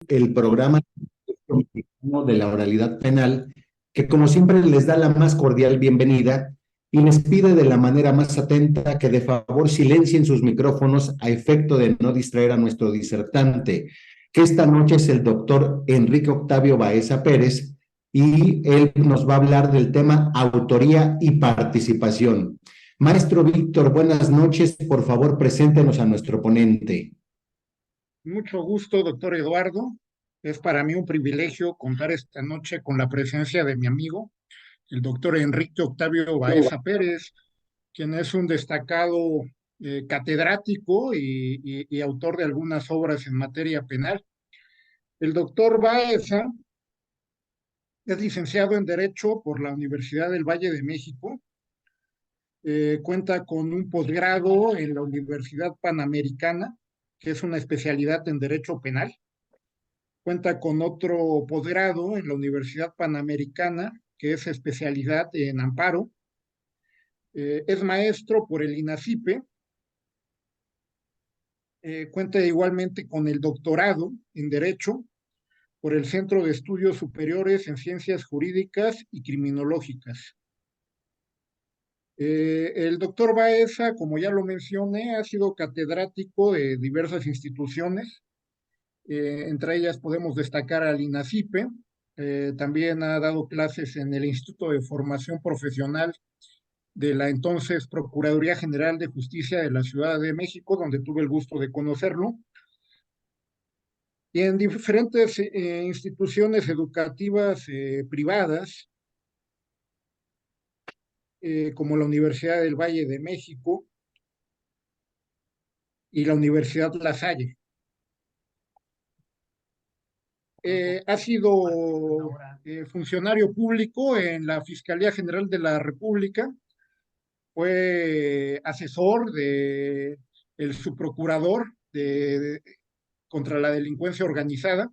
el programa mexicano de la oralidad penal, que como siempre les da la más cordial bienvenida y les pide de la manera más atenta que de favor silencien sus micrófonos a efecto de no distraer a nuestro disertante, que esta noche es el doctor Enrique Octavio Baeza Pérez, y él nos va a hablar del tema autoría y participación. Maestro Víctor, buenas noches. Por favor, preséntenos a nuestro ponente. Mucho gusto, doctor Eduardo. Es para mí un privilegio contar esta noche con la presencia de mi amigo, el doctor Enrique Octavio Baeza Pérez, quien es un destacado catedrático y autor de algunas obras en materia penal. El doctor Baeza es licenciado en Derecho por la Universidad del Valle de México. Cuenta con un posgrado en la Universidad Panamericana, que es una especialidad en Derecho Penal. Cuenta con otro posgrado en la Universidad Panamericana, que es especialidad en amparo. Es maestro por el INACIPE. Cuenta igualmente con el doctorado en Derecho por el Centro de Estudios Superiores en Ciencias Jurídicas y Criminológicas. El doctor Baeza, como ya lo mencioné, ha sido catedrático de diversas instituciones. Entre ellas podemos destacar al INACIPE. También ha dado clases en el Instituto de Formación Profesional de la entonces Procuraduría General de Justicia de la Ciudad de México, donde tuve el gusto de conocerlo, y en diferentes instituciones educativas privadas, como la Universidad del Valle de México y la Universidad La Salle. Ha sido funcionario público en la Fiscalía General de la República. Fue asesor de el subprocurador contra la delincuencia organizada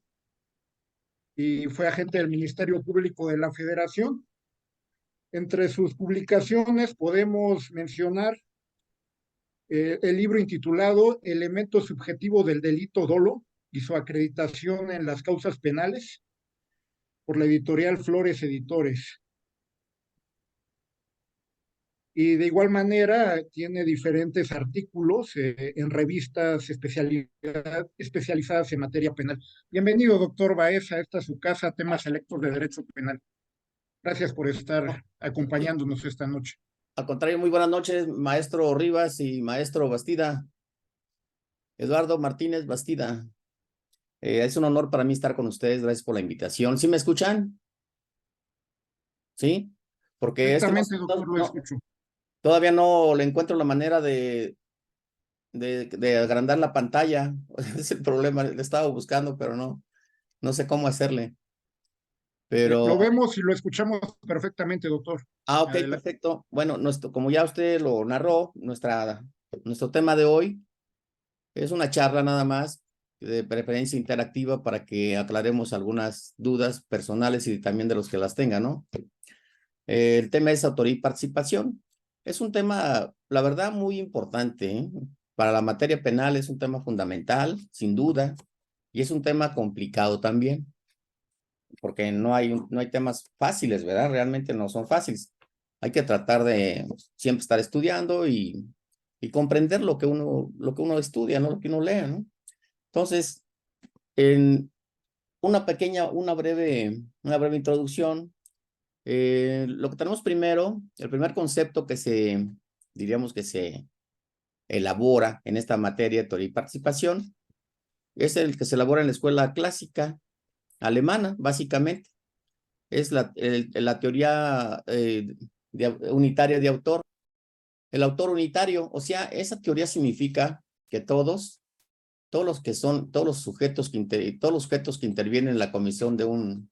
y fue agente del Ministerio Público de la Federación. Entre sus publicaciones podemos mencionar el libro intitulado Elemento subjetivo del delito dolo y su acreditación en las causas penales, por la editorial Flores Editores. Y de igual manera tiene diferentes artículos en revistas especializadas en materia penal. Bienvenido, doctor Baeza, esta es su casa, temas selectos de derecho penal. Gracias por estar acompañándonos esta noche. Al contrario, muy buenas noches, maestro Rivas y maestro Bastida. Eduardo Martínez Bastida. Es un honor para mí estar con ustedes. Gracias por la invitación. ¿Sí me escuchan? ¿Sí? Porque Exactamente, doctor, lo escucho. Todavía no le encuentro la manera de agrandar la pantalla. Es el problema. Le estaba buscando, pero no sé cómo hacerle. Lo Pero... vemos y lo escuchamos perfectamente, doctor. Ok, Adelante. perfecto. Bueno, como ya usted lo narró, nuestro tema de hoy es una charla nada más, de preferencia interactiva, para que aclaremos algunas dudas personales y también de los que las tengan, ¿no? El tema es autoría y participación. Es un tema, la verdad, muy importante, ¿eh? Para la materia penal es un tema fundamental, sin duda, y es un tema complicado también, porque no hay temas fáciles, ¿verdad? Realmente no son fáciles. Hay que tratar de siempre estar estudiando y comprender lo que uno estudia, ¿no? Lo que uno lee, ¿no? Entonces, en una breve introducción, lo que tenemos primero, el primer concepto diríamos que se elabora en esta materia de teoría y participación, es el que se elabora en la escuela clásica alemana, básicamente. Es la teoría unitaria de autor. El autor unitario, o sea, esa teoría significa que todos los sujetos todos los sujetos que intervienen en la comisión de un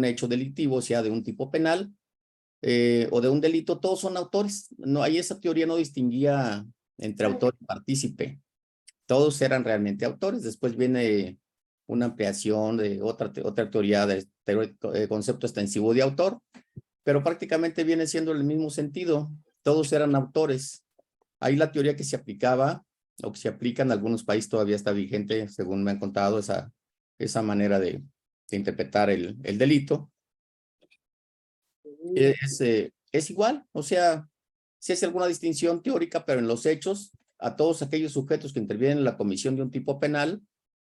hecho delictivo, o sea, de un tipo penal o de un delito, todos son autores. No, ahí esa teoría no distinguía entre autor y partícipe. Todos eran realmente autores. Después viene una ampliación de otra teoría del concepto extensivo de autor, pero prácticamente viene siendo el mismo sentido. Todos eran autores. Ahí la teoría que se aplicaba o que se aplica en algunos países todavía está vigente, según me han contado, esa esa manera de interpretar el delito. Es igual, o sea, sí hace alguna distinción teórica, pero en los hechos, a todos aquellos sujetos que intervienen en la comisión de un tipo penal,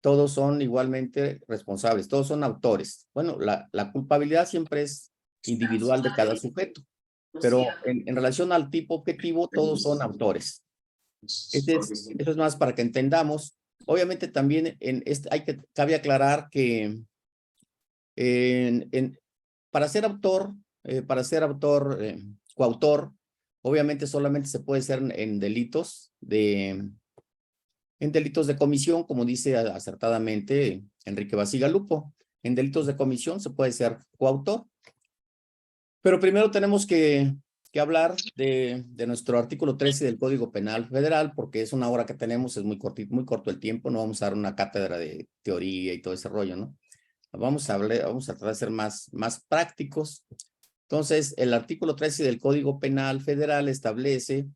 todos son igualmente responsables, todos son autores. Bueno, la culpabilidad siempre es individual de cada sujeto, pero en relación al tipo objetivo, todos son autores. Eso es más para que entendamos. Obviamente también cabe aclarar que para ser autor, coautor, obviamente solamente se puede ser en delitos de comisión, como dice acertadamente Enrique Bacigalupo. En delitos de comisión se puede ser coautor. Pero primero tenemos que hablar de nuestro artículo 13 del Código Penal Federal, porque es una hora que tenemos, es muy corto el tiempo, no vamos a dar una cátedra de teoría y todo ese rollo, ¿no? Vamos a tratar de ser más prácticos. Entonces, el artículo 13 del Código Penal Federal establece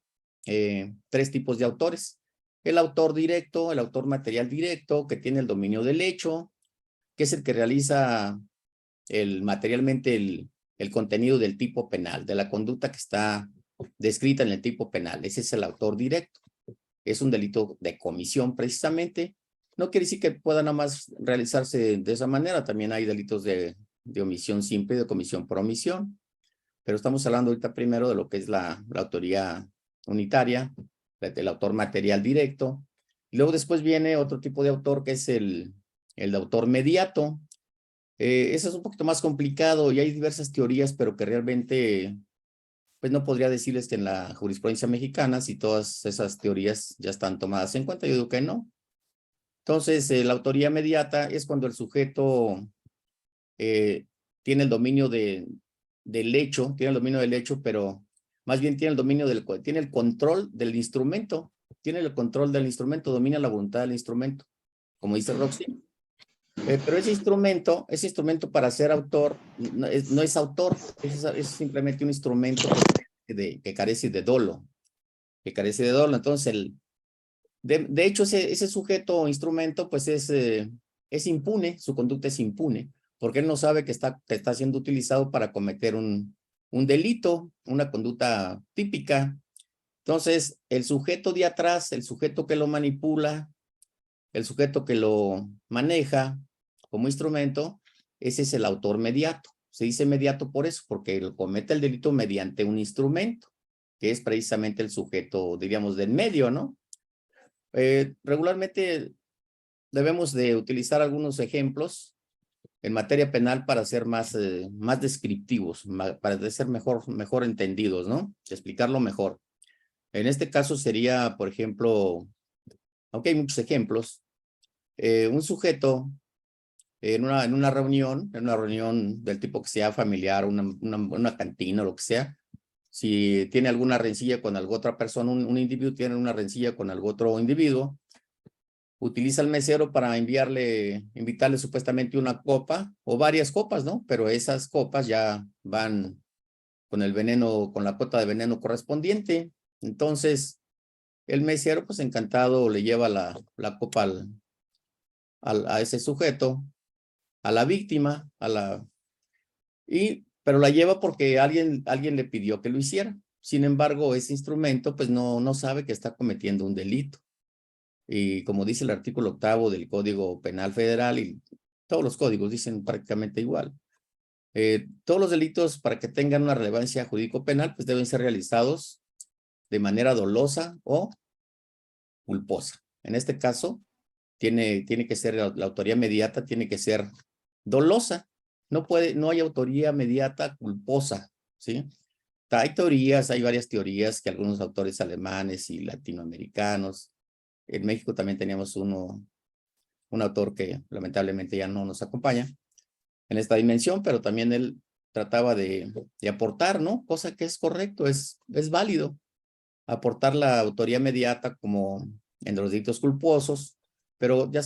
3 tipos de autores. El autor directo, el autor material directo, que tiene el dominio del hecho, que es el que realiza materialmente el contenido del tipo penal, de la conducta que está descrita en el tipo penal. Ese es el autor directo. Es un delito de comisión precisamente. No quiere decir que pueda nada más realizarse de esa manera. También hay delitos de omisión simple y de comisión por omisión. Pero estamos hablando ahorita primero de lo que es la autoría unitaria, del autor material directo. Y luego después viene otro tipo de autor que es el autor mediato. Ese es un poquito más complicado y hay diversas teorías, pero que realmente pues no podría decirles que en la jurisprudencia mexicana si todas esas teorías ya están tomadas en cuenta. Yo digo que no. Entonces, la autoría mediata es cuando el sujeto tiene el dominio del hecho, pero más bien tiene el dominio tiene el control del instrumento, domina la voluntad del instrumento, como dice Roxy. Pero ese instrumento para ser autor no es autor, es simplemente un instrumento que carece de dolo, Entonces, de hecho, ese sujeto o instrumento, pues es impune, su conducta es impune, porque él no sabe que está siendo utilizado para cometer un delito, una conducta típica. Entonces, el sujeto de atrás, el sujeto que lo manipula, el sujeto que lo maneja como instrumento, ese es el autor mediato. Se dice mediato por eso, porque él comete el delito mediante un instrumento, que es precisamente el sujeto, diríamos, del medio, ¿no? Regularmente debemos de utilizar algunos ejemplos en materia penal para ser más descriptivos, para ser mejor entendidos, ¿no? Explicarlo mejor. En este caso sería, por ejemplo, aunque hay muchos ejemplos, un sujeto en una reunión del tipo que sea familiar, una cantina o lo que sea, si tiene alguna rencilla con alguna otra persona, un individuo tiene una rencilla con algún otro individuo, utiliza al mesero para invitarle supuestamente una copa o varias copas, ¿no? Pero esas copas ya van con el veneno, con la cuota de veneno correspondiente. Entonces, el mesero, pues encantado, le lleva la copa a ese sujeto, a la víctima, pero la lleva porque alguien le pidió que lo hiciera. Sin embargo, ese instrumento, pues no sabe que está cometiendo un delito. Y como dice el artículo 8º del Código Penal Federal, y todos los códigos dicen prácticamente igual, todos los delitos para que tengan una relevancia jurídico-penal, pues deben ser realizados de manera dolosa o culposa. En este caso, tiene que ser la autoría mediata, tiene que ser dolosa. No hay autoría mediata culposa, ¿sí? Hay varias teorías que algunos autores alemanes y latinoamericanos. En México también teníamos un autor que lamentablemente ya no nos acompaña en esta dimensión, pero también él trataba de aportar, ¿no? Cosa que es correcto, es válido aportar la autoría mediata como en los delitos culposos, pero ya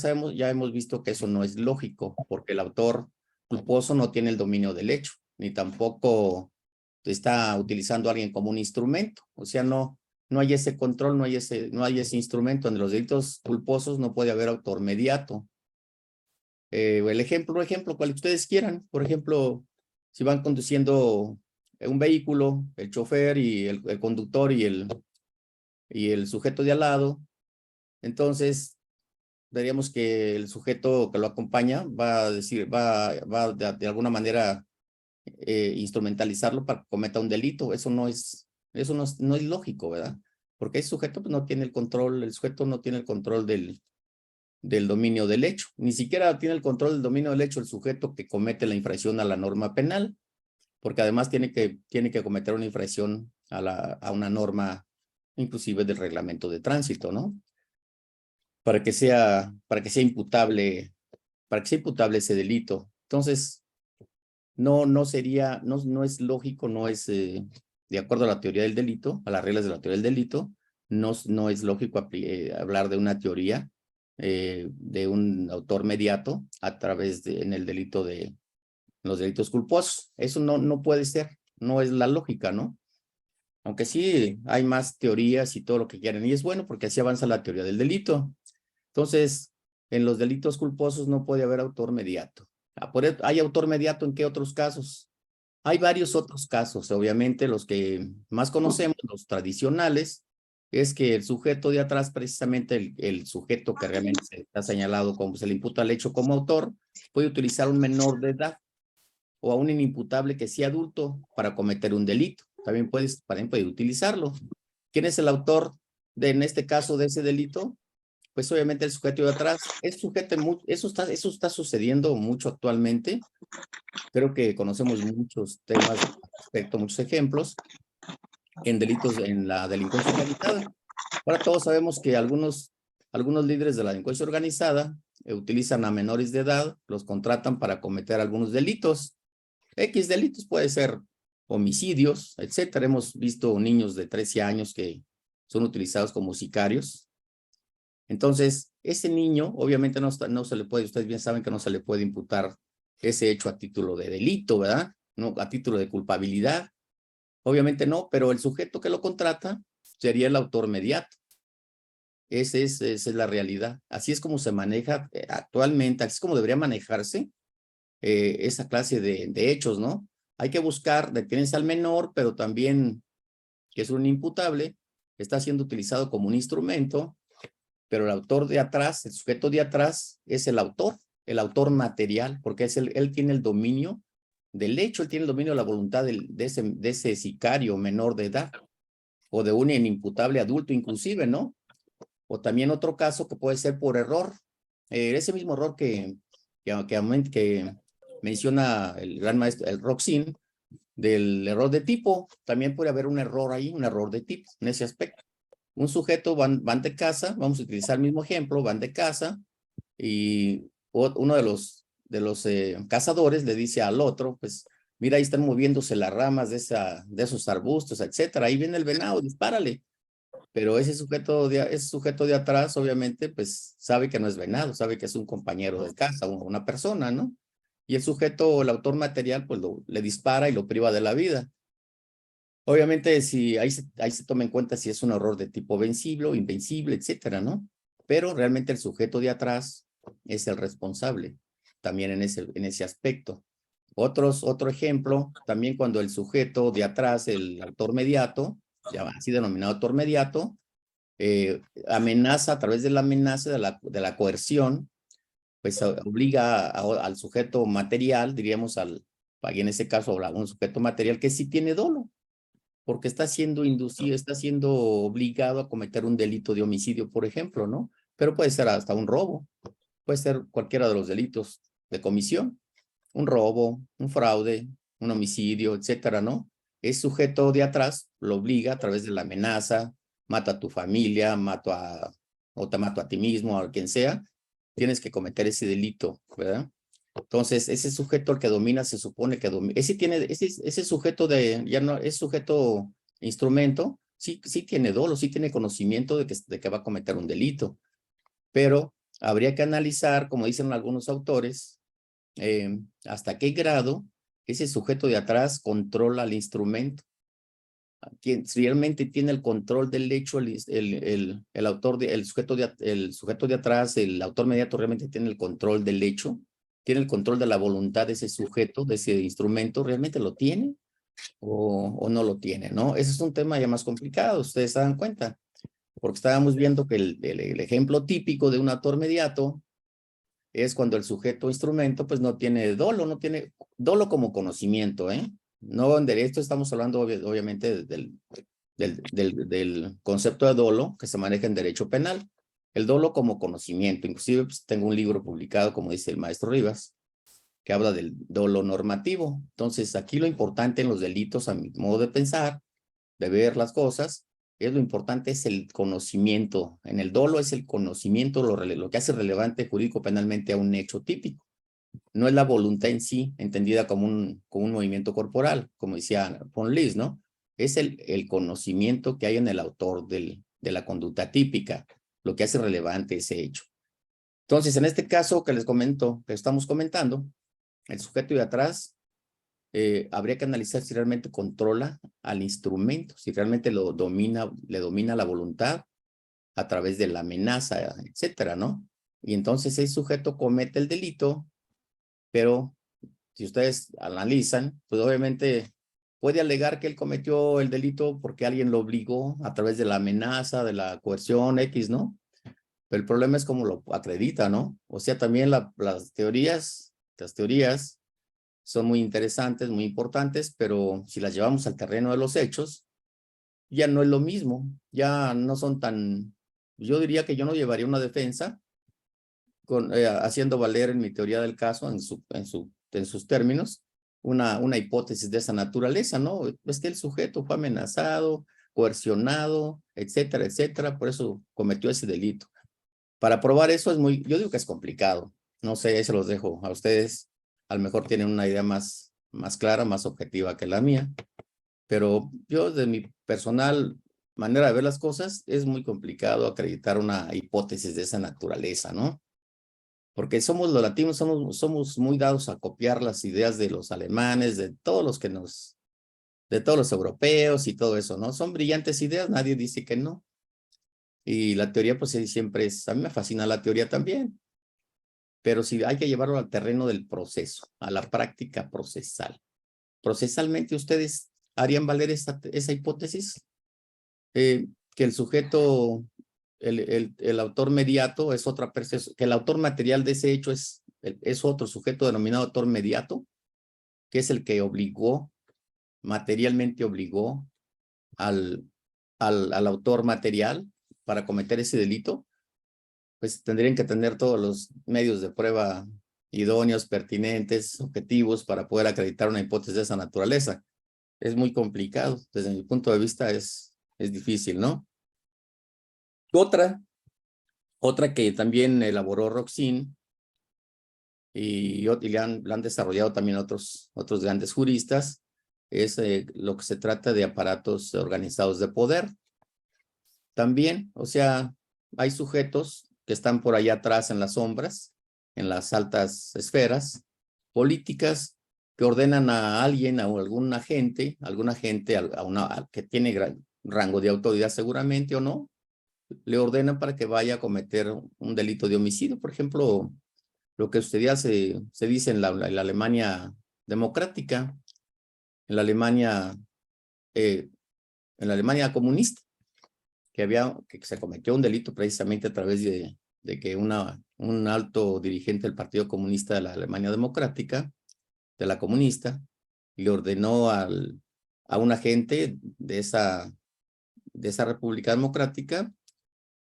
hemos visto que eso no es lógico, porque el autor culposo no tiene el dominio del hecho, ni tampoco está utilizando a alguien como un instrumento. O sea, no hay ese control, no hay ese instrumento. En los delitos culposos no puede haber autor mediato. el ejemplo, cual ustedes quieran. Por ejemplo, si van conduciendo un vehículo, el chofer y el conductor y el sujeto de al lado, entonces diríamos que el sujeto que lo acompaña va a decir, va de alguna manera instrumentalizarlo para que cometa un delito. Eso no es lógico, ¿verdad? Porque ese sujeto pues, no tiene el control, el sujeto no tiene el control del dominio del hecho. Ni siquiera tiene el control del dominio del hecho el sujeto que comete la infracción a la norma penal, porque además tiene que cometer una infracción a una norma, inclusive del reglamento de tránsito, ¿no? Para que sea imputable ese delito. Entonces, no es lógico, no es, de acuerdo a la teoría del delito, a las reglas de la teoría del delito, no es lógico hablar de una teoría de un autor mediato a través en el delito de los delitos culposos. Eso no puede ser, no es la lógica, ¿no? Aunque sí hay más teorías y todo lo que quieran, y es bueno porque así avanza la teoría del delito. Entonces, en los delitos culposos no puede haber autor mediato. ¿Hay autor mediato en qué otros casos? Hay varios otros casos, obviamente los que más conocemos, los tradicionales, es que el sujeto de atrás, precisamente el sujeto que realmente se está señalado como se le imputa el hecho como autor, puede utilizar un menor de edad o a un inimputable que sea adulto para cometer un delito. También puede utilizarlo. ¿Quién es el autor en este caso de ese delito? Pues obviamente el sujeto de atrás. Eso está sucediendo mucho actualmente. Creo que conocemos muchos temas al respecto, muchos ejemplos en delitos, en la delincuencia organizada. Ahora todos sabemos que algunos líderes de la delincuencia organizada utilizan a menores de edad, los contratan para cometer algunos delitos. X delitos puede ser homicidios, etcétera. Hemos visto niños de 13 años que son utilizados como sicarios. Entonces, ese niño, obviamente no se le puede, ustedes bien saben que no se le puede imputar ese hecho a título de delito, ¿verdad? No, a título de culpabilidad. Obviamente no, pero el sujeto que lo contrata sería el autor mediato. Esa es la realidad. Así es como se maneja actualmente, así es como debería manejarse esa clase de hechos, ¿no? Hay que buscar, detienes al menor, pero también, que es un imputable, está siendo utilizado como un instrumento, pero el autor de atrás, el sujeto de atrás, es el autor material, porque él tiene el dominio del hecho, él tiene el dominio de la voluntad de ese sicario menor de edad, o de un inimputable adulto inclusive, ¿no? O también otro caso que puede ser por error, ese mismo error que menciona el gran maestro, el Roxin, del error de tipo, también puede haber un error ahí, un error de tipo en ese aspecto. Un sujeto van de casa, vamos a utilizar el mismo ejemplo, van de casa y uno de los cazadores le dice al otro, pues mira, ahí están moviéndose las ramas de esos arbustos, etcétera, ahí viene el venado, dispárale. Pero ese sujeto de atrás, obviamente, pues sabe que no es venado, sabe que es un compañero de casa, una persona, ¿no? Y el sujeto, el autor material, pues le dispara y lo priva de la vida. Obviamente, si ahí se toma en cuenta si es un error de tipo vencible o invencible, etcétera, ¿no? Pero realmente el sujeto de atrás es el responsable, también en ese aspecto. Otro ejemplo, también cuando el sujeto de atrás, el autor mediato, así denominado autor mediato, amenaza a través de la amenaza de la coerción, pues obliga al sujeto material, diríamos y en ese caso a un sujeto material que sí tiene dolo, porque está siendo inducido, está siendo obligado a cometer un delito de homicidio, por ejemplo, ¿no? Pero puede ser hasta un robo, puede ser cualquiera de los delitos de comisión, un robo, un fraude, un homicidio, etcétera, ¿no? Es sujeto de atrás, lo obliga a través de la amenaza, mata a tu familia, o te mato a ti mismo, a quien sea, tienes que cometer ese delito, ¿verdad? Entonces, ese sujeto el que domina, se supone que domina. Ese sujeto ya no es sujeto instrumento, sí tiene dolo, sí tiene conocimiento de que va a cometer un delito, pero habría que analizar, como dicen algunos autores, hasta qué grado ese sujeto de atrás controla el instrumento. Quien realmente tiene el control del hecho, el sujeto de atrás, el autor mediato realmente tiene el control del hecho, tiene el control de la voluntad de ese sujeto, de ese instrumento, ¿realmente lo tiene o no lo tiene, ¿no? Ese es un tema ya más complicado, ustedes se dan cuenta, porque estábamos viendo que el ejemplo típico de un autor mediato es cuando el sujeto instrumento pues no tiene dolo como conocimiento, ¿eh? No en derecho estamos hablando obviamente del concepto de dolo que se maneja en derecho penal. El dolo como conocimiento, inclusive pues, tengo un libro publicado, como dice el maestro Rivas, que habla del dolo normativo. Entonces, aquí lo importante en los delitos, a mi modo de pensar, de ver las cosas, lo importante es el conocimiento. En el dolo es el conocimiento, lo que hace relevante jurídico penalmente a un hecho típico. No es la voluntad en sí, entendida como un movimiento corporal, como decía von Lis, ¿no? Es el conocimiento que hay en el autor de la conducta típica, lo que hace relevante ese hecho. Entonces, en este caso que les comento, que estamos comentando, el sujeto de atrás habría que analizar si realmente controla al instrumento, si realmente le domina la voluntad a través de la amenaza, etcétera, ¿no? Y entonces el sujeto comete el delito, pero si ustedes analizan, pues obviamente puede alegar que él cometió el delito porque alguien lo obligó a través de la amenaza, de la coerción X, ¿no? Pero el problema es cómo lo acredita, ¿no? O sea, también las teorías son muy interesantes, muy importantes, pero si las llevamos al terreno de los hechos, ya no es lo mismo, ya no son tan, yo diría que yo no llevaría una defensa haciendo valer en mi teoría del caso, en sus términos, una hipótesis de esa naturaleza, ¿no? Es que el sujeto fue amenazado, coercionado, etcétera, etcétera, por eso cometió ese delito. Para probar eso yo digo que es complicado. No sé, se los dejo a ustedes. A lo mejor tienen una idea más clara, más objetiva que la mía. Pero yo, de mi personal manera de ver las cosas, es muy complicado acreditar una hipótesis de esa naturaleza, ¿no? Porque somos los latinos, somos muy dados a copiar las ideas de los alemanes, de todos los europeos y todo eso, ¿no? Son brillantes ideas, nadie dice que no. Y la teoría, pues siempre a mí me fascina la teoría también, pero sí hay que llevarlo al terreno del proceso, a la práctica procesal. Procesalmente, ¿ustedes harían valer esa hipótesis? Que el sujeto, el autor mediato es otra persona, que el autor material de ese hecho es otro sujeto denominado autor mediato, que es el que materialmente obligó al autor material para cometer ese delito. Pues tendrían que tener todos los medios de prueba idóneos, pertinentes, objetivos para poder acreditar una hipótesis de esa naturaleza. Es muy complicado, desde mi punto de vista es difícil, ¿no? Otra que también elaboró Roxin y la han desarrollado también otros grandes juristas, es lo que se trata de aparatos organizados de poder. También, o sea, hay sujetos que están por allá atrás en las sombras, en las altas esferas políticas, que ordenan a alguien, a algún agente, que tiene gran rango de autoridad seguramente o no, le ordenan para que vaya a cometer un delito de homicidio. Por ejemplo, lo que usted ya se dice en la Alemania democrática, en la Alemania comunista, que se cometió un delito precisamente a través de que un alto dirigente del Partido Comunista de la Alemania Democrática, de la comunista, le ordenó a un agente de esa República Democrática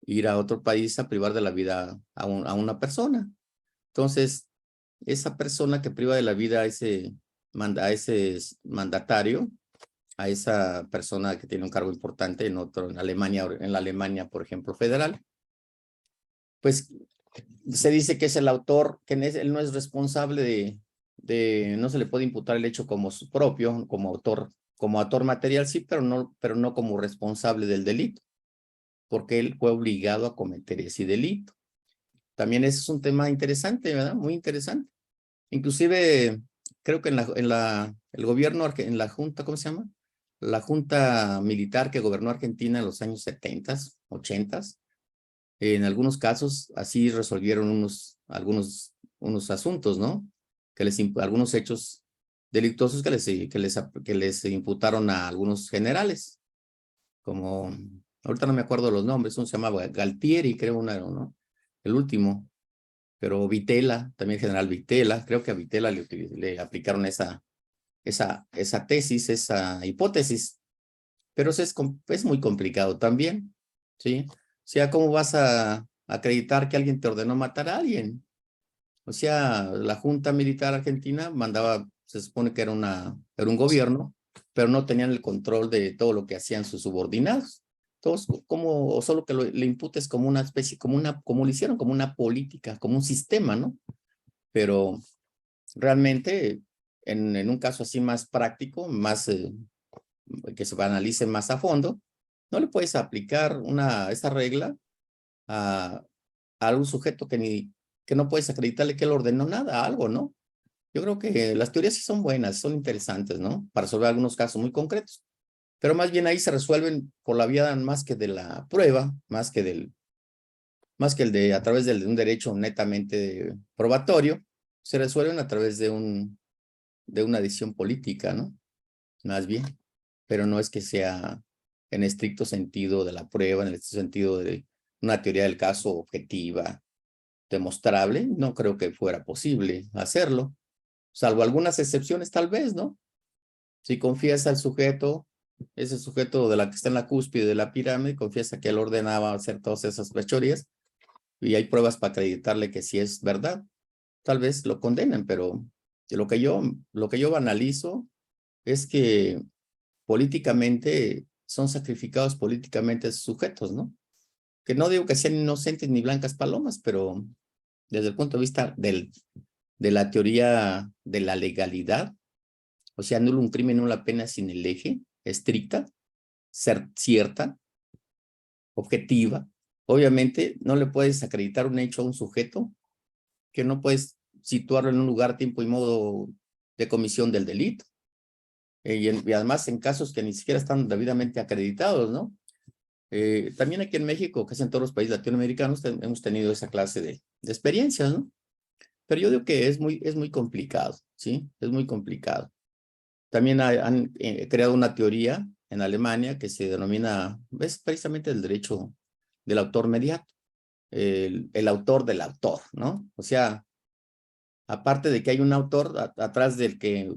ir a otro país a privar de la vida a una persona. Entonces, esa persona que priva de la vida a ese mandatario, a esa persona que tiene un cargo importante en la Alemania, por ejemplo, federal, pues se dice que es el autor, que él no es responsable no se le puede imputar el hecho como su propio, como autor material, sí, pero no como responsable del delito, porque él fue obligado a cometer ese delito. También ese es un tema interesante, ¿verdad? Muy interesante. Inclusive, creo que el gobierno, en la junta, ¿cómo se llama? La junta militar que gobernó Argentina en los años 70, 80, en algunos casos así resolvieron unos asuntos, ¿no? Algunos hechos delictuosos que les imputaron a algunos generales, como, ahorita no me acuerdo los nombres, uno se llamaba Galtieri, creo, ¿no? El último, pero Vitela, también el general Vitela, creo que a Vitela le aplicaron esa tesis, esa hipótesis, pero eso es muy complicado también, ¿sí? O sea, ¿cómo vas a acreditar que alguien te ordenó matar a alguien? O sea, la Junta Militar Argentina mandaba, se supone que era un gobierno, pero no tenían el control de todo lo que hacían sus subordinados. Todos, o solo que le imputes como una especie, como lo hicieron, como una política, como un sistema, ¿no? Pero realmente, en un caso así más práctico, más que se analice más a fondo, no le puedes aplicar esa regla a un sujeto que no puedes acreditarle que él ordenó nada, algo, ¿no? Yo creo que las teorías sí son buenas, son interesantes, ¿no? Para resolver algunos casos muy concretos. Pero más bien ahí se resuelven por la vía más que de la prueba, más que el de a través de un derecho netamente probatorio, se resuelven a través de una decisión política, ¿no? Más bien. Pero no es que sea en estricto sentido de la prueba, en el estricto sentido de una teoría del caso objetiva, demostrable, no creo que fuera posible hacerlo, salvo algunas excepciones tal vez, ¿no? Si confiesa al sujeto, ese sujeto de la que está en la cúspide de la pirámide, confiesa que él ordenaba hacer todas esas fechorías y hay pruebas para acreditarle que sí es verdad, tal vez lo condenen, pero lo que yo analizo es que políticamente son sacrificados políticamente esos sujetos, ¿no? Que no digo que sean inocentes ni blancas palomas, pero desde el punto de vista de la teoría de la legalidad, o sea, anula un crimen, no la pena sin el eje, estricta, cierta, objetiva. Obviamente, no le puedes acreditar un hecho a un sujeto que no puedes situarlo en un lugar, tiempo y modo de comisión del delito. Y además en casos que ni siquiera están debidamente acreditados, ¿no? También aquí en México, casi en todos los países latinoamericanos, hemos tenido esa clase de experiencias, ¿no? Pero yo digo que es muy complicado, ¿sí? Es muy complicado. También han creado una teoría en Alemania que se denomina, es precisamente el derecho del autor mediato, el autor del autor, ¿no? O sea, aparte de que hay un autor atrás del que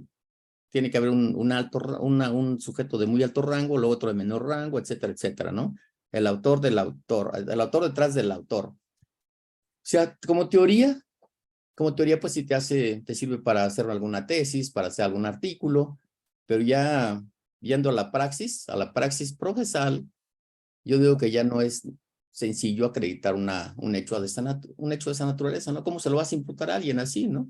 tiene que haber un sujeto de muy alto rango, luego otro de menor rango, etcétera, etcétera, ¿no? El autor del autor, el autor detrás del autor. O sea, como teoría, pues sí te sirve para hacer alguna tesis, para hacer algún artículo, pero ya viendo a la praxis procesal, yo digo que ya no es sencillo acreditar un hecho de esa naturaleza, ¿no? ¿Cómo se lo vas a imputar a alguien así, no?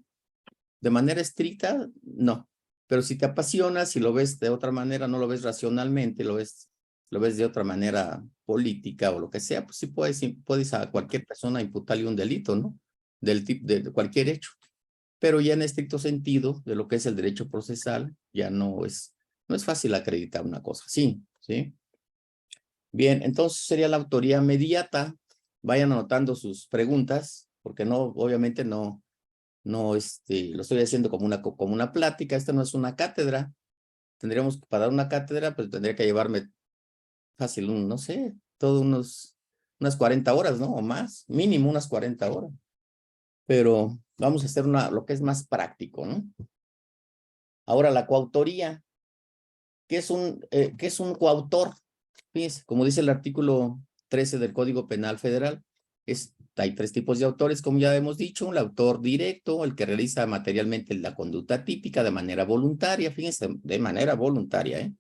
De manera estricta, no. Pero si te apasiona, si lo ves de otra manera, no lo ves racionalmente, lo ves de otra manera política o lo que sea, pues sí puedes a cualquier persona imputarle un delito, ¿no? De cualquier hecho. Pero ya en estricto sentido de lo que es el derecho procesal, ya no es fácil acreditar una cosa así, ¿sí? Bien, entonces sería la autoría mediata. Vayan anotando sus preguntas, porque obviamente no, lo estoy haciendo como una plática, esta no es una cátedra. Para dar una cátedra, pues tendría que llevarme fácil, no sé, unas 40 horas, ¿no? O más, mínimo unas 40 horas. Pero vamos a hacer lo que es más práctico, ¿no? Ahora, la coautoría. ¿Qué es un coautor? Fíjense, como dice el artículo 13 del Código Penal Federal, hay 3 tipos de autores, como ya hemos dicho: el autor directo, el que realiza materialmente la conducta típica de manera voluntaria, fíjense, de manera voluntaria, ¿eh?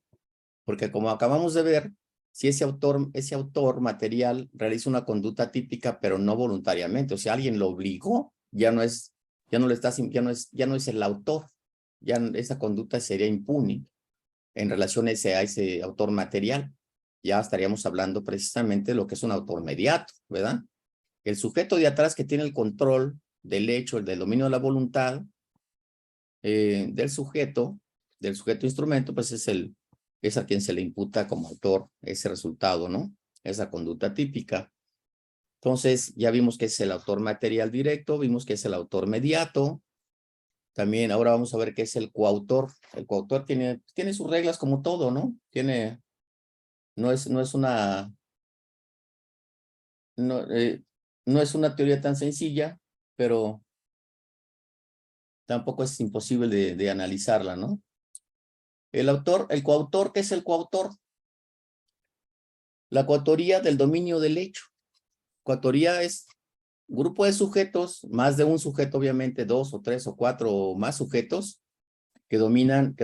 Porque como acabamos de ver, si ese autor material realiza una conducta típica, pero no voluntariamente, o sea, alguien lo obligó, ya no es el autor, ya esa conducta sería impune en relación a ese autor material. Ya estaríamos hablando precisamente de lo que es un autor mediato, ¿verdad? El sujeto de atrás que tiene el control del hecho, del dominio de la voluntad del sujeto instrumento, pues es a quien se le imputa como autor ese resultado, ¿no? Esa conducta típica. Entonces, ya vimos que es el autor material directo, vimos que es el autor mediato. También ahora vamos a ver qué es el coautor. El coautor tiene sus reglas como todo, ¿no? No es una, no es una teoría tan sencilla, pero tampoco es imposible de analizarla, ¿no? El coautor, ¿qué es el coautor? La coautoría del dominio del hecho. Coautoría es grupo de sujetos, más de un sujeto, obviamente, 2 o 3 o 4 o más sujetos que dominan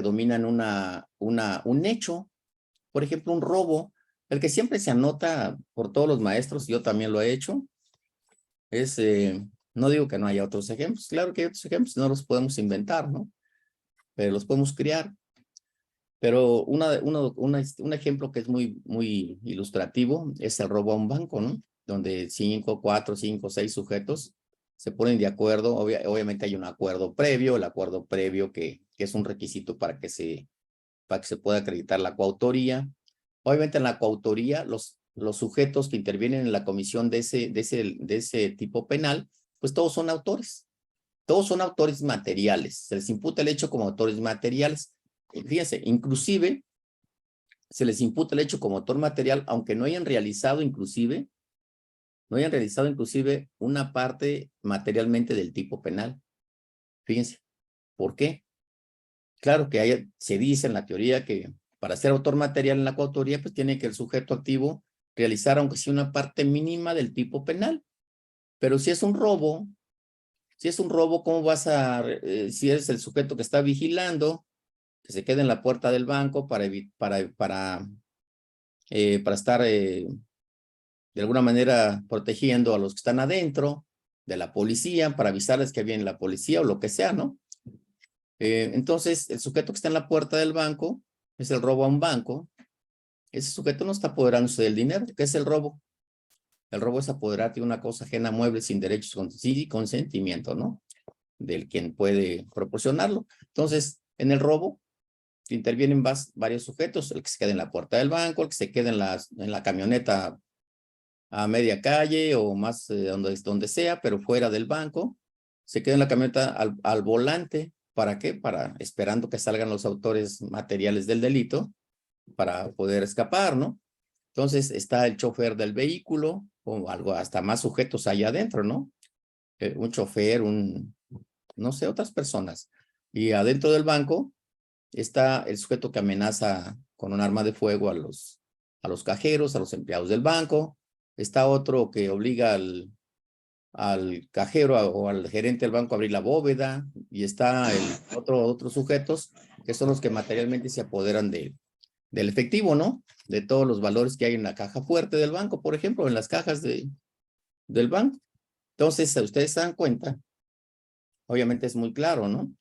un hecho. Por ejemplo, un robo, el que siempre se anota por todos los maestros, yo también lo he hecho, es, no digo que no haya otros ejemplos, claro que hay otros ejemplos, no los podemos inventar, ¿no? Pero los podemos crear. Pero un ejemplo que es muy ilustrativo es el robo a un banco, ¿no? Donde 5, 4, 5, 6 sujetos se ponen de acuerdo. Obviamente hay un acuerdo previo, el acuerdo previo que es un requisito para que se pueda acreditar la coautoría. Obviamente en la coautoría, los sujetos que intervienen en la comisión de ese tipo penal, pues todos son autores. Todos son autores materiales. Se les imputa el hecho como autores materiales. Fíjense, inclusive se les imputa el hecho como autor material, aunque no hayan realizado inclusive una parte materialmente del tipo penal. Fíjense, ¿por qué? Claro que se dice en la teoría que para ser autor material en la coautoría, pues tiene que el sujeto activo realizar aunque sea una parte mínima del tipo penal. Pero si es un robo, ¿cómo vas si eres el sujeto que está vigilando, que se quede en la puerta del banco para estar de alguna manera protegiendo a los que están adentro de la policía, para avisarles que viene la policía o lo que sea, ¿no? Entonces, el sujeto que está en la puerta del banco es el robo a un banco. Ese sujeto no está apoderándose del dinero. ¿Qué es el robo? El robo es apoderarte de una cosa ajena, mueble, sin derechos, sin consentimiento, ¿no? Del quien puede proporcionarlo. Entonces, en el robo intervienen varios sujetos, el que se queda en la puerta del banco, el que se queda en la camioneta a media calle o más donde sea, pero fuera del banco, se queda en la camioneta al volante. ¿Para qué? Esperando que salgan los autores materiales del delito para poder escapar, ¿no? Entonces está el chofer del vehículo o algo, hasta más sujetos allá adentro, ¿no? Un chofer, no sé, otras personas. Y adentro del banco está el sujeto que amenaza con un arma de fuego a los cajeros, a los empleados del banco. Está otro que obliga al cajero o al gerente del banco a abrir la bóveda. Y está otros sujetos que son los que materialmente se apoderan del efectivo, ¿no? De todos los valores que hay en la caja fuerte del banco, por ejemplo, en las cajas del banco. Entonces, ustedes se dan cuenta, obviamente es muy claro, ¿no?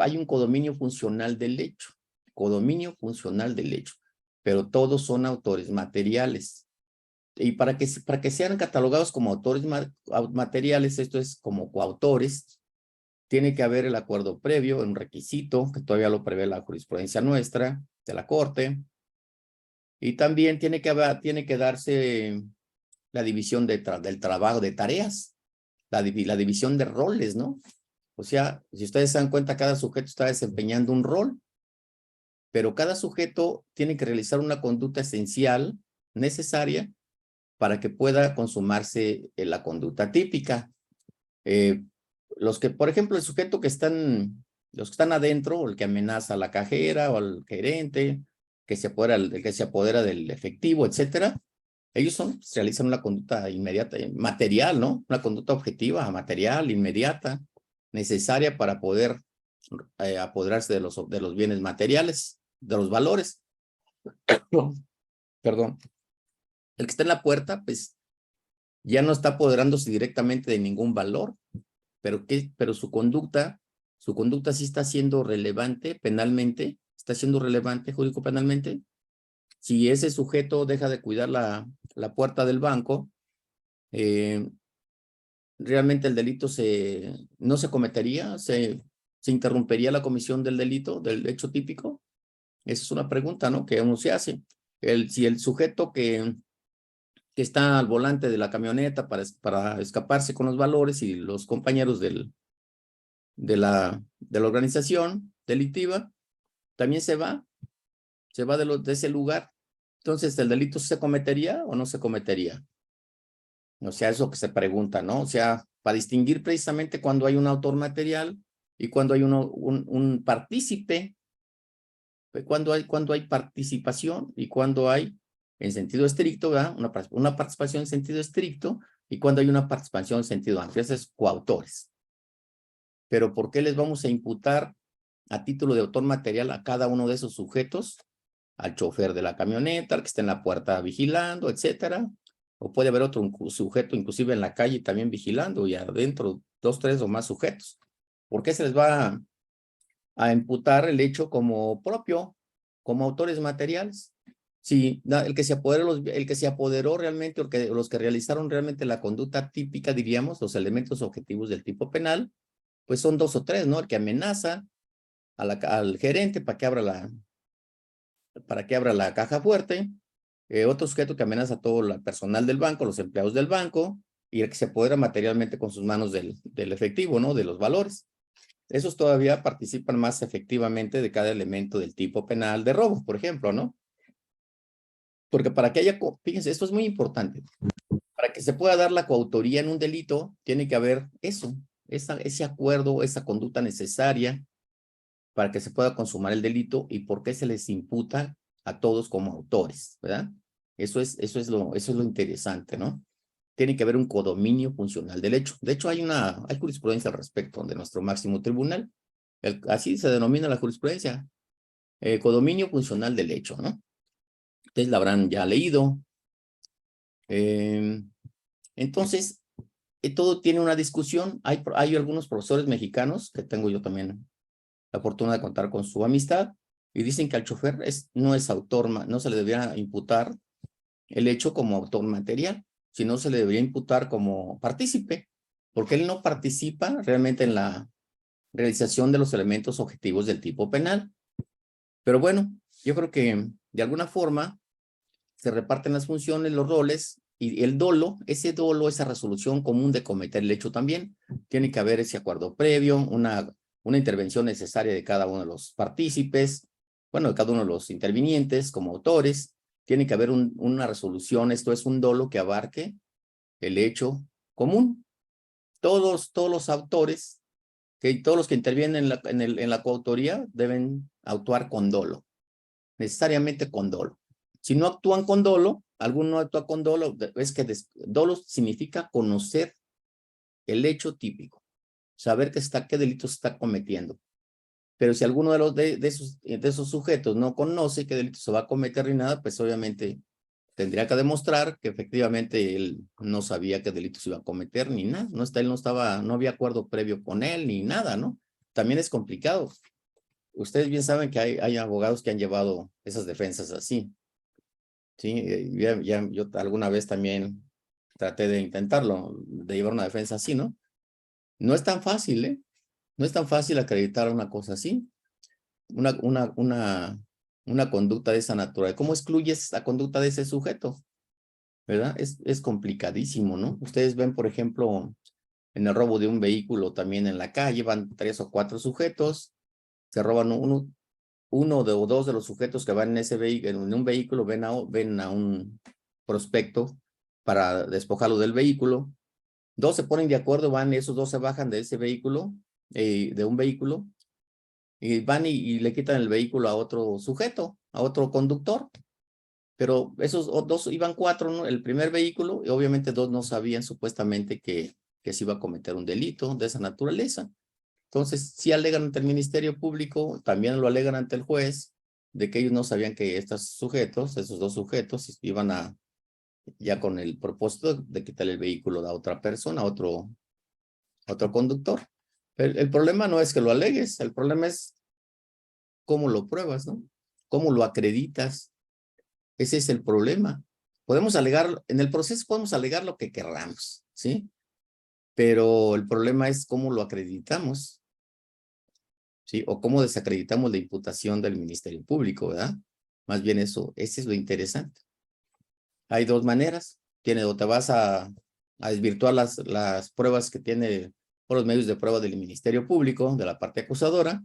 Hay un codominio funcional del hecho, pero todos son autores materiales. Y para que sean catalogados como autores materiales, esto es como coautores, tiene que haber el acuerdo previo, un requisito, que todavía lo prevé la jurisprudencia nuestra, de la Corte. Y también tiene que darse la división del trabajo, de tareas, la división de roles, ¿no? O sea, si ustedes se dan cuenta, cada sujeto está desempeñando un rol, pero cada sujeto tiene que realizar una conducta esencial, necesaria, para que pueda consumarse la conducta típica. Por ejemplo, el sujeto los que están adentro, o el que amenaza a la cajera o al gerente, el que se apodera del efectivo, etcétera, ellos realizan una conducta inmediata, material, ¿no? Una conducta objetiva, material, inmediata, necesaria para poder apoderarse de los bienes materiales, de los valores. Perdón. El que está en la puerta, pues, ya no está apoderándose directamente de ningún valor, pero su conducta sí está siendo relevante penalmente, está siendo relevante jurídico-penalmente. Si ese sujeto deja de cuidar la puerta del banco, realmente el delito no se cometería, se interrumpería la comisión del delito, del hecho típico. Esa es una pregunta, ¿no? Que uno se hace. Si el sujeto que que está al volante de la camioneta para escaparse con los valores y los compañeros de la organización delictiva, también se va de ese lugar. Entonces, ¿el delito se cometería o no se cometería? O sea, es lo que se pregunta, ¿no? O sea, para distinguir precisamente cuando hay un autor material y cuando hay un partícipe, cuando hay participación y cuando hay, en sentido estricto, ¿verdad? Una participación en sentido estricto y cuando hay una participación en sentido amplio. Esos es coautores. Pero ¿por qué les vamos a imputar a título de autor material a cada uno de esos sujetos? Al chofer de la camioneta, al que está en la puerta vigilando, etcétera. O puede haber otro sujeto inclusive en la calle también vigilando y adentro 2, 3 o más sujetos. ¿Por qué se les va a imputar el hecho como propio, como autores materiales? Si el que se apoderó realmente, o los que realizaron realmente la conducta típica, diríamos, los elementos objetivos del tipo penal, pues son 2 o 3, ¿no? El que amenaza al gerente para que abra la caja fuerte, otro sujeto que amenaza a todo el personal del banco, los empleados del banco, y el que se apodera materialmente con sus manos del efectivo, ¿no? De los valores. Esos todavía participan más efectivamente de cada elemento del tipo penal de robo, por ejemplo, ¿no? Porque para que haya, fíjense, esto es muy importante. Para que se pueda dar la coautoría en un delito, tiene que haber ese acuerdo, esa conducta necesaria para que se pueda consumar el delito y por qué se les imputa a todos como autores, ¿verdad? Eso es lo interesante, ¿no? Tiene que haber un codominio funcional del hecho. De hecho, hay jurisprudencia al respecto de nuestro máximo tribunal. Así se denomina la jurisprudencia. Codominio funcional del hecho, ¿no? Ustedes la habrán ya leído. Entonces, todo tiene una discusión. Hay algunos profesores mexicanos, que tengo yo también la fortuna de contar con su amistad, y dicen que al chofer no es autor, no se le debería imputar el hecho como autor material, sino se le debería imputar como partícipe, porque él no participa realmente en la realización de los elementos objetivos del tipo penal. Pero bueno, yo creo que de alguna forma se reparten las funciones, los roles, y el dolo, esa resolución común de cometer el hecho también, tiene que haber ese acuerdo previo, una intervención necesaria de cada uno de los partícipes, bueno, de cada uno de los intervinientes como autores, tiene que haber una resolución, esto es un dolo que abarque el hecho común. Todos los autores, todos los que intervienen en la coautoría deben actuar con dolo, necesariamente con dolo. Si no actúan con dolo, alguno actúa con dolo, es que dolo significa conocer el hecho típico, saber qué delito se está cometiendo. Pero si alguno de esos sujetos no conoce qué delito se va a cometer ni nada, pues obviamente tendría que demostrar que efectivamente él no sabía qué delito se iba a cometer ni nada. No había acuerdo previo con él ni nada, ¿no? También es complicado. Ustedes bien saben que hay abogados que han llevado esas defensas así. Sí, yo alguna vez también traté de intentarlo, de llevar una defensa así, ¿no? No es tan fácil, ¿eh? No es tan fácil acreditar una cosa así, una conducta de esa naturaleza. ¿Cómo excluyes la conducta de ese sujeto? ¿Verdad? Es complicadísimo, ¿no? Ustedes ven, por ejemplo, en el robo de un vehículo también en la calle, van 3 o 4 sujetos, se roban uno o dos de los sujetos que van en un vehículo, ven a un prospecto para despojarlo del vehículo. 2 se ponen de acuerdo, esos 2 se bajan de ese vehículo, de un vehículo, y van y le quitan el vehículo a otro sujeto, a otro conductor. Pero esos 2 iban 4, ¿no? El primer vehículo, y obviamente 2 no sabían supuestamente que se iba a cometer un delito de esa naturaleza. Entonces, sí alegan ante el Ministerio Público, también lo alegan ante el juez, de que ellos no sabían que esos 2 sujetos, iban ya con el propósito de quitarle el vehículo a otra persona, a otro conductor. El problema no es que lo alegues, el problema es cómo lo pruebas, ¿no? Cómo lo acreditas. Ese es el problema. En el proceso podemos alegar lo que querramos, ¿sí? Pero el problema es cómo lo acreditamos. ¿Sí? O cómo desacreditamos la imputación del Ministerio Público, ¿verdad? Más bien ese es lo interesante. Hay 2 maneras. o te vas a desvirtuar las pruebas que tiene por los medios de prueba del Ministerio Público, de la parte acusadora,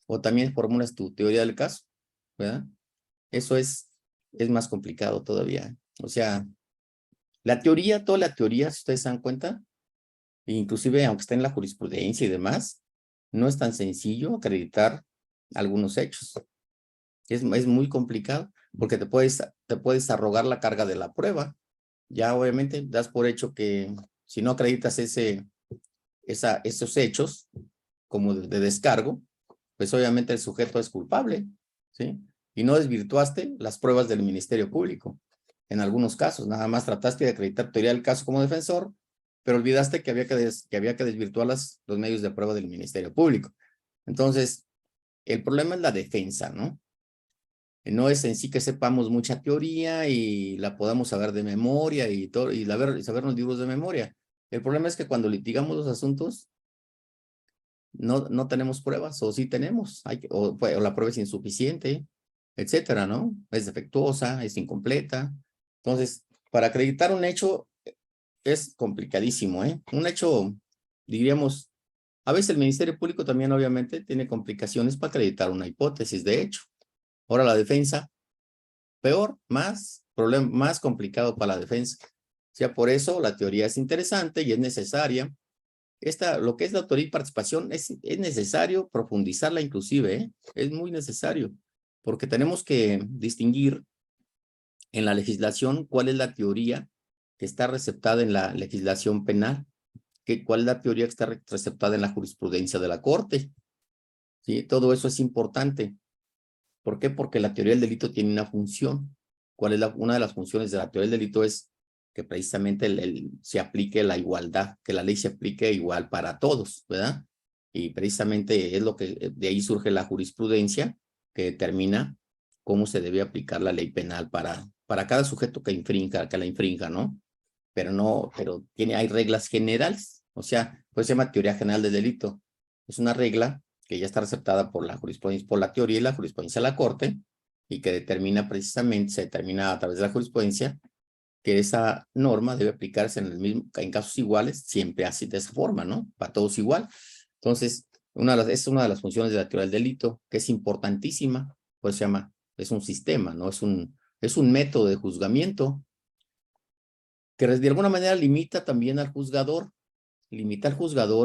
o también formulas tu teoría del caso, ¿verdad? Eso es más complicado todavía. O sea, la teoría, toda la teoría, si ustedes se dan cuenta, inclusive aunque esté en la jurisprudencia y demás, no es tan sencillo acreditar algunos hechos. Es muy complicado porque te puedes arrogar la carga de la prueba. Ya obviamente das por hecho que si no acreditas esos hechos como de descargo, pues obviamente el sujeto es culpable, ¿sí? Y no desvirtuaste las pruebas del Ministerio Público. En algunos casos, nada más trataste de acreditar teoría del caso como defensor, pero olvidaste que había que desvirtuar los medios de prueba del Ministerio Público. Entonces, el problema es la defensa, ¿no? No es en sí que sepamos mucha teoría y la podamos saber de memoria y todo, y sabernos libros de memoria. El problema es que cuando litigamos los asuntos, no tenemos pruebas, o sí tenemos, o la prueba es insuficiente, etcétera, ¿no? Es defectuosa, es incompleta. Entonces, para acreditar un hecho es complicadísimo, ¿eh? Un hecho, diríamos, a veces el Ministerio Público también obviamente tiene complicaciones para acreditar una hipótesis de hecho. Ahora la defensa, peor, más complicado para la defensa. O sea, por eso la teoría es interesante y es necesaria. Lo que es la autoría y participación es necesario profundizarla inclusive, ¿eh? Es muy necesario, porque tenemos que distinguir en la legislación cuál es la teoría que está receptada en la legislación penal, cuál es la teoría que está receptada en la jurisprudencia de la Corte. ¿Sí? Todo eso es importante. ¿Por qué? Porque la teoría del delito tiene una función. ¿Cuál es una de las funciones de la teoría del delito? Es que precisamente se aplique la igualdad, que la ley se aplique igual para todos, ¿verdad? Y precisamente es lo que de ahí surge la jurisprudencia que determina cómo se debe aplicar la ley penal para cada sujeto que la infrinja, ¿no? Pero hay reglas generales, o sea, pues se llama teoría general del delito. Es una regla que ya está aceptada por la jurisprudencia, por la teoría y la jurisprudencia de la Corte, y que se determina a través de la jurisprudencia que esa norma debe aplicarse en casos iguales, siempre así de esa forma, ¿no? Para todos igual. Entonces, es una de las funciones de la teoría del delito, que es importantísima, pues se llama, es un sistema, ¿no? Es un método de juzgamiento que de alguna manera limita también al juzgador,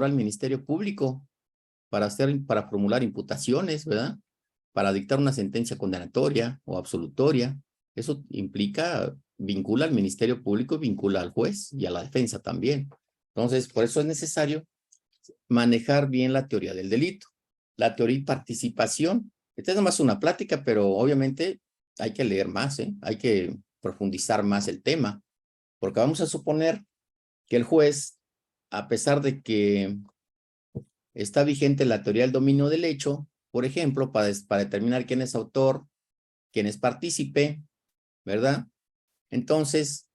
al Ministerio Público para formular imputaciones, ¿verdad? Para dictar una sentencia condenatoria o absolutoria. Eso vincula al Ministerio Público, vincula al juez y a la defensa también. Entonces, por eso es necesario manejar bien la teoría del delito. La teoría y participación. Esta es nomás una plática, pero obviamente hay que leer más, ¿eh? Hay que profundizar más el tema, porque vamos a suponer que el juez, a pesar de que está vigente la teoría del dominio del hecho, por ejemplo, para determinar quién es autor, quién es partícipe, ¿verdad? Entonces,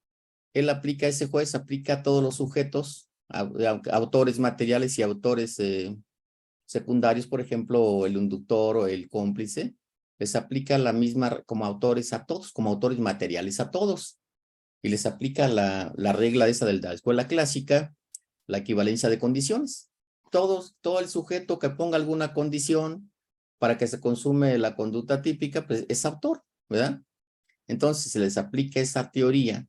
ese juez aplica a todos los sujetos, autores materiales y autores secundarios, por ejemplo, el inductor o el cómplice, les aplica la misma como autores a todos, como autores materiales a todos, y les aplica la regla esa de la escuela clásica, la equivalencia de condiciones. Todo el sujeto que ponga alguna condición para que se consume la conducta típica, pues es autor, ¿verdad? Entonces se les aplica esa teoría,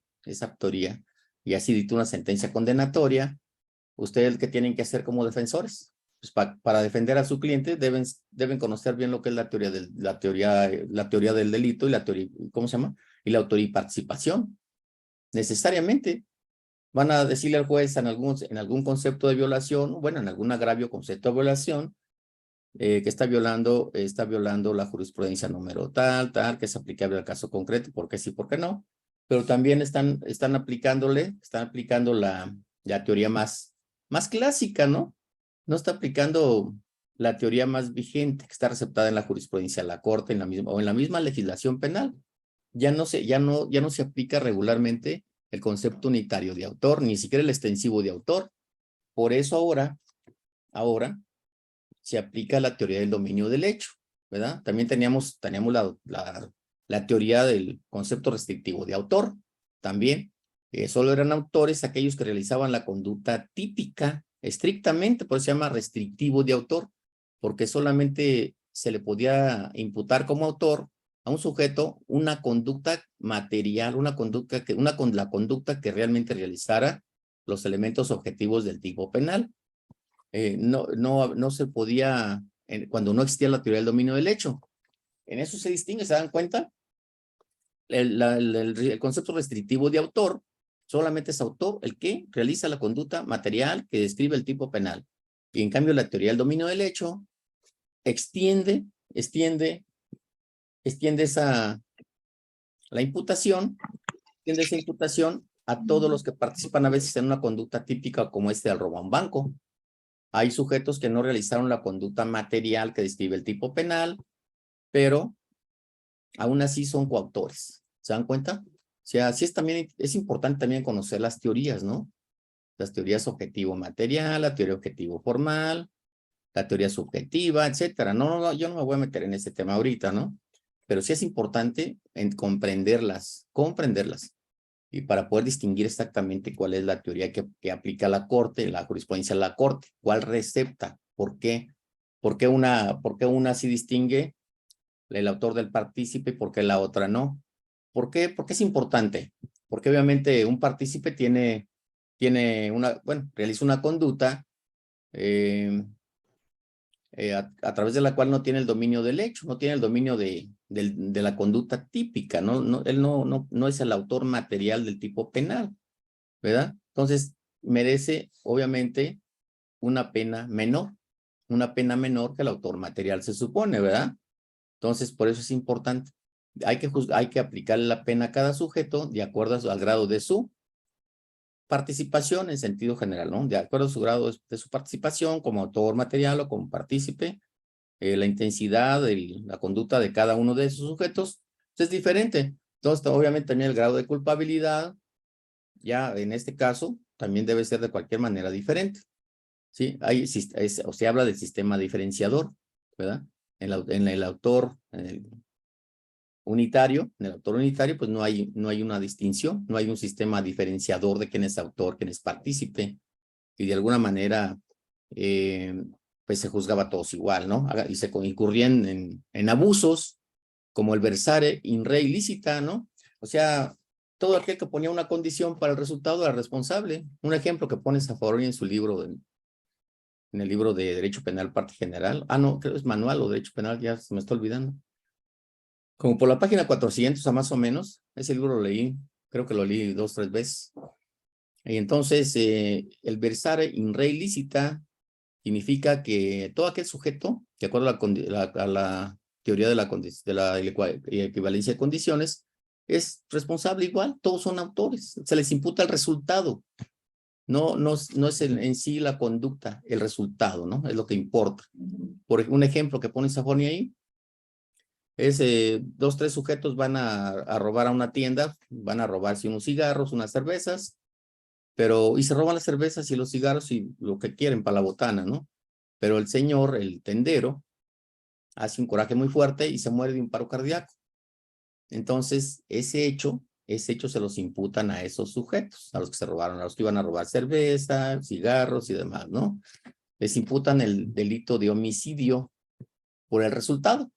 y así dicta una sentencia condenatoria. Ustedes, ¿qué tienen que hacer como defensores? Pues para defender a su cliente deben conocer bien lo que es la teoría del delito y la teoría, ¿cómo se llama? Y la autoría y participación. Necesariamente van a decirle al juez en algún concepto de violación, bueno, en algún agravio concepto de violación, que está violando la jurisprudencia número tal, que es aplicable al caso concreto, por qué sí, por qué no, pero también están aplicando la teoría más clásica, ¿no? No está aplicando la teoría más vigente que está receptada en la jurisprudencia de la Corte o en la misma legislación penal. Ya no se aplica regularmente el concepto unitario de autor, ni siquiera el extensivo de autor. Por eso ahora se aplica la teoría del dominio del hecho, ¿verdad? También teníamos la teoría del concepto restrictivo de autor, también, Solo eran autores aquellos que realizaban la conducta típica, estrictamente, por eso se llama restrictivo de autor, porque solamente se le podía imputar como autor a un sujeto una conducta material, la conducta que realmente realizara los elementos objetivos del tipo penal. No se podía, cuando no existía la teoría del dominio del hecho. En eso se distingue, ¿se dan cuenta? El concepto restrictivo de autor solamente es autor el que realiza la conducta material que describe el tipo penal. Y en cambio la teoría del dominio del hecho extiende la imputación, extiende esa imputación a todos los que participan a veces en una conducta típica como del robo a un banco. Hay sujetos que no realizaron la conducta material que describe el tipo penal, pero aún así son coautores. ¿Se dan cuenta? O sea, sí es importante también conocer las teorías, ¿no? Las teorías objetivo-material, la teoría objetivo-formal, la teoría subjetiva, etcétera. No, yo no me voy a meter en ese tema ahorita, ¿no? Pero sí es importante comprenderlas. Y para poder distinguir exactamente cuál es la teoría que aplica la Corte, la jurisprudencia de la Corte, cuál recepta, por qué una sí distingue el autor del partícipe y por qué la otra no. ¿Por qué? Porque es importante. Porque obviamente un partícipe realiza una conducta a través de la cual no tiene el dominio del hecho, no tiene el dominio de la conducta típica, él no es el autor material del tipo penal, ¿verdad? Entonces, merece, obviamente, una pena menor que el autor material se supone, ¿verdad? Entonces, por eso es importante. Hay que aplicarle la pena a cada sujeto de acuerdo al grado de su participación en sentido general, ¿no? De acuerdo a su grado de su participación como autor material o como partícipe, la intensidad, la conducta de cada uno de esos sujetos es diferente. Entonces, obviamente también el grado de culpabilidad, ya en este caso, también debe ser de cualquier manera diferente. ¿Sí? Se habla del sistema diferenciador, ¿verdad? En el autor unitario, pues no hay una distinción, no hay un sistema diferenciador de quién es autor, quién es partícipe, y de alguna manera pues se juzgaba a todos igual, ¿no? Y se incurrían en abusos, como el versare in re illicita, ¿no? O sea, todo aquel que ponía una condición para el resultado era responsable. Un ejemplo que pone Zaffaroni en su libro, en el libro de Derecho Penal, parte general. No, creo que es manual o Derecho Penal, ya se me está olvidando. Como por la página 400, a más o menos, ese libro lo leí, creo que lo leí 2 o 3 veces. Y entonces, el versare in re illicita significa que todo aquel sujeto, de acuerdo a la teoría de la equivalencia de condiciones, es responsable igual, todos son autores, se les imputa el resultado, no es en sí la conducta, el resultado, ¿no? Es lo que importa. Por un ejemplo que pone Zaffaroni ahí, es 2, 3 sujetos van a robar a una tienda, van a robarse unos cigarros, unas cervezas, y se roban las cervezas y los cigarros y lo que quieren para la botana, ¿no? Pero el señor, el tendero, hace un coraje muy fuerte y se muere de un paro cardíaco. Entonces, ese hecho se los imputan a esos sujetos, a los que se robaron, a los que iban a robar cerveza, cigarros y demás, ¿no? Les imputan el delito de homicidio por el resultado.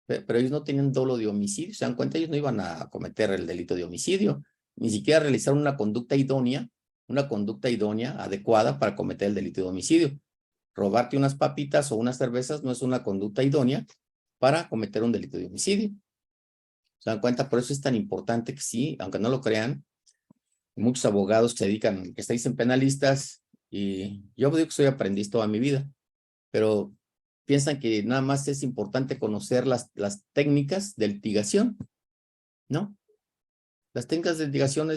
Pero ellos no tenían dolo de homicidio, se dan cuenta, ellos no iban a cometer el delito de homicidio, ni siquiera realizar una conducta idónea adecuada para cometer el delito de homicidio. Robarte unas papitas o unas cervezas no es una conducta idónea para cometer un delito de homicidio. ¿Se dan cuenta? Por eso es tan importante que sí, aunque no lo crean, muchos abogados que se dicen penalistas, y yo digo que soy aprendiz toda mi vida, pero piensan que nada más es importante conocer las técnicas de litigación, ¿no? Las técnicas de litigación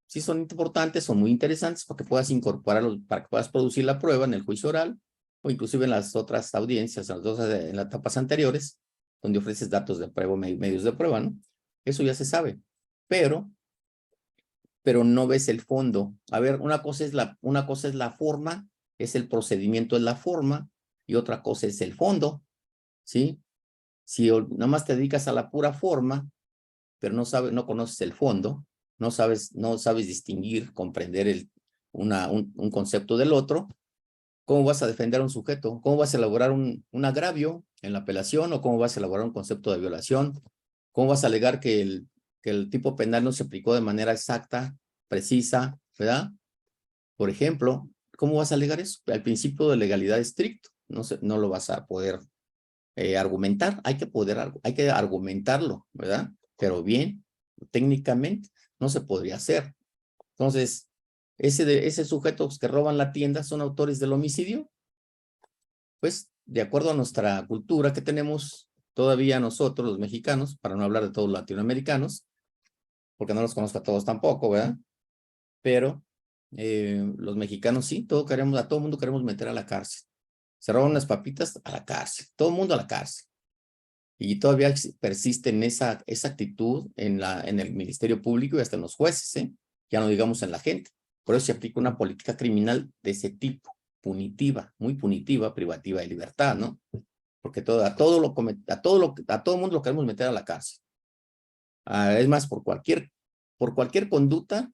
sí son importantes, son muy interesantes para que puedas incorporarlos, para que puedas producir la prueba en el juicio oral o inclusive en las otras audiencias, en las etapas anteriores, donde ofreces datos de prueba, medios de prueba, ¿no? Eso ya se sabe, pero no ves el fondo. A ver, una cosa es la forma, es el procedimiento, es la forma, y otra cosa es el fondo, ¿sí? Si nada más te dedicas a la pura forma, pero no conoces el fondo, no sabes distinguir, comprender un concepto del otro, ¿cómo vas a defender a un sujeto? ¿Cómo vas a elaborar un agravio en la apelación o cómo vas a elaborar un concepto de violación? ¿Cómo vas a alegar que el tipo penal no se aplicó de manera exacta, precisa, ¿verdad? Por ejemplo, ¿cómo vas a alegar eso? El principio de legalidad estricto, no lo vas a poder argumentar, hay que argumentarlo, ¿verdad? Pero bien, técnicamente, no se podría hacer. Entonces, ese sujetos que roban la tienda son autores del homicidio. Pues, de acuerdo a nuestra cultura que tenemos todavía nosotros, los mexicanos, para no hablar de todos los latinoamericanos, porque no los conozco a todos tampoco, ¿verdad? Pero los mexicanos sí, a todo mundo queremos meter a la cárcel. Se roban unas papitas, a la cárcel. Todo el mundo a la cárcel. Y todavía persiste en esa actitud en el Ministerio Público y hasta en los jueces, ¿eh? Ya no digamos en la gente. Por eso se aplica una política criminal de ese tipo, punitiva, muy punitiva, privativa de libertad, ¿no? Porque a todo mundo lo queremos meter a la cárcel. Es más, por cualquier conducta,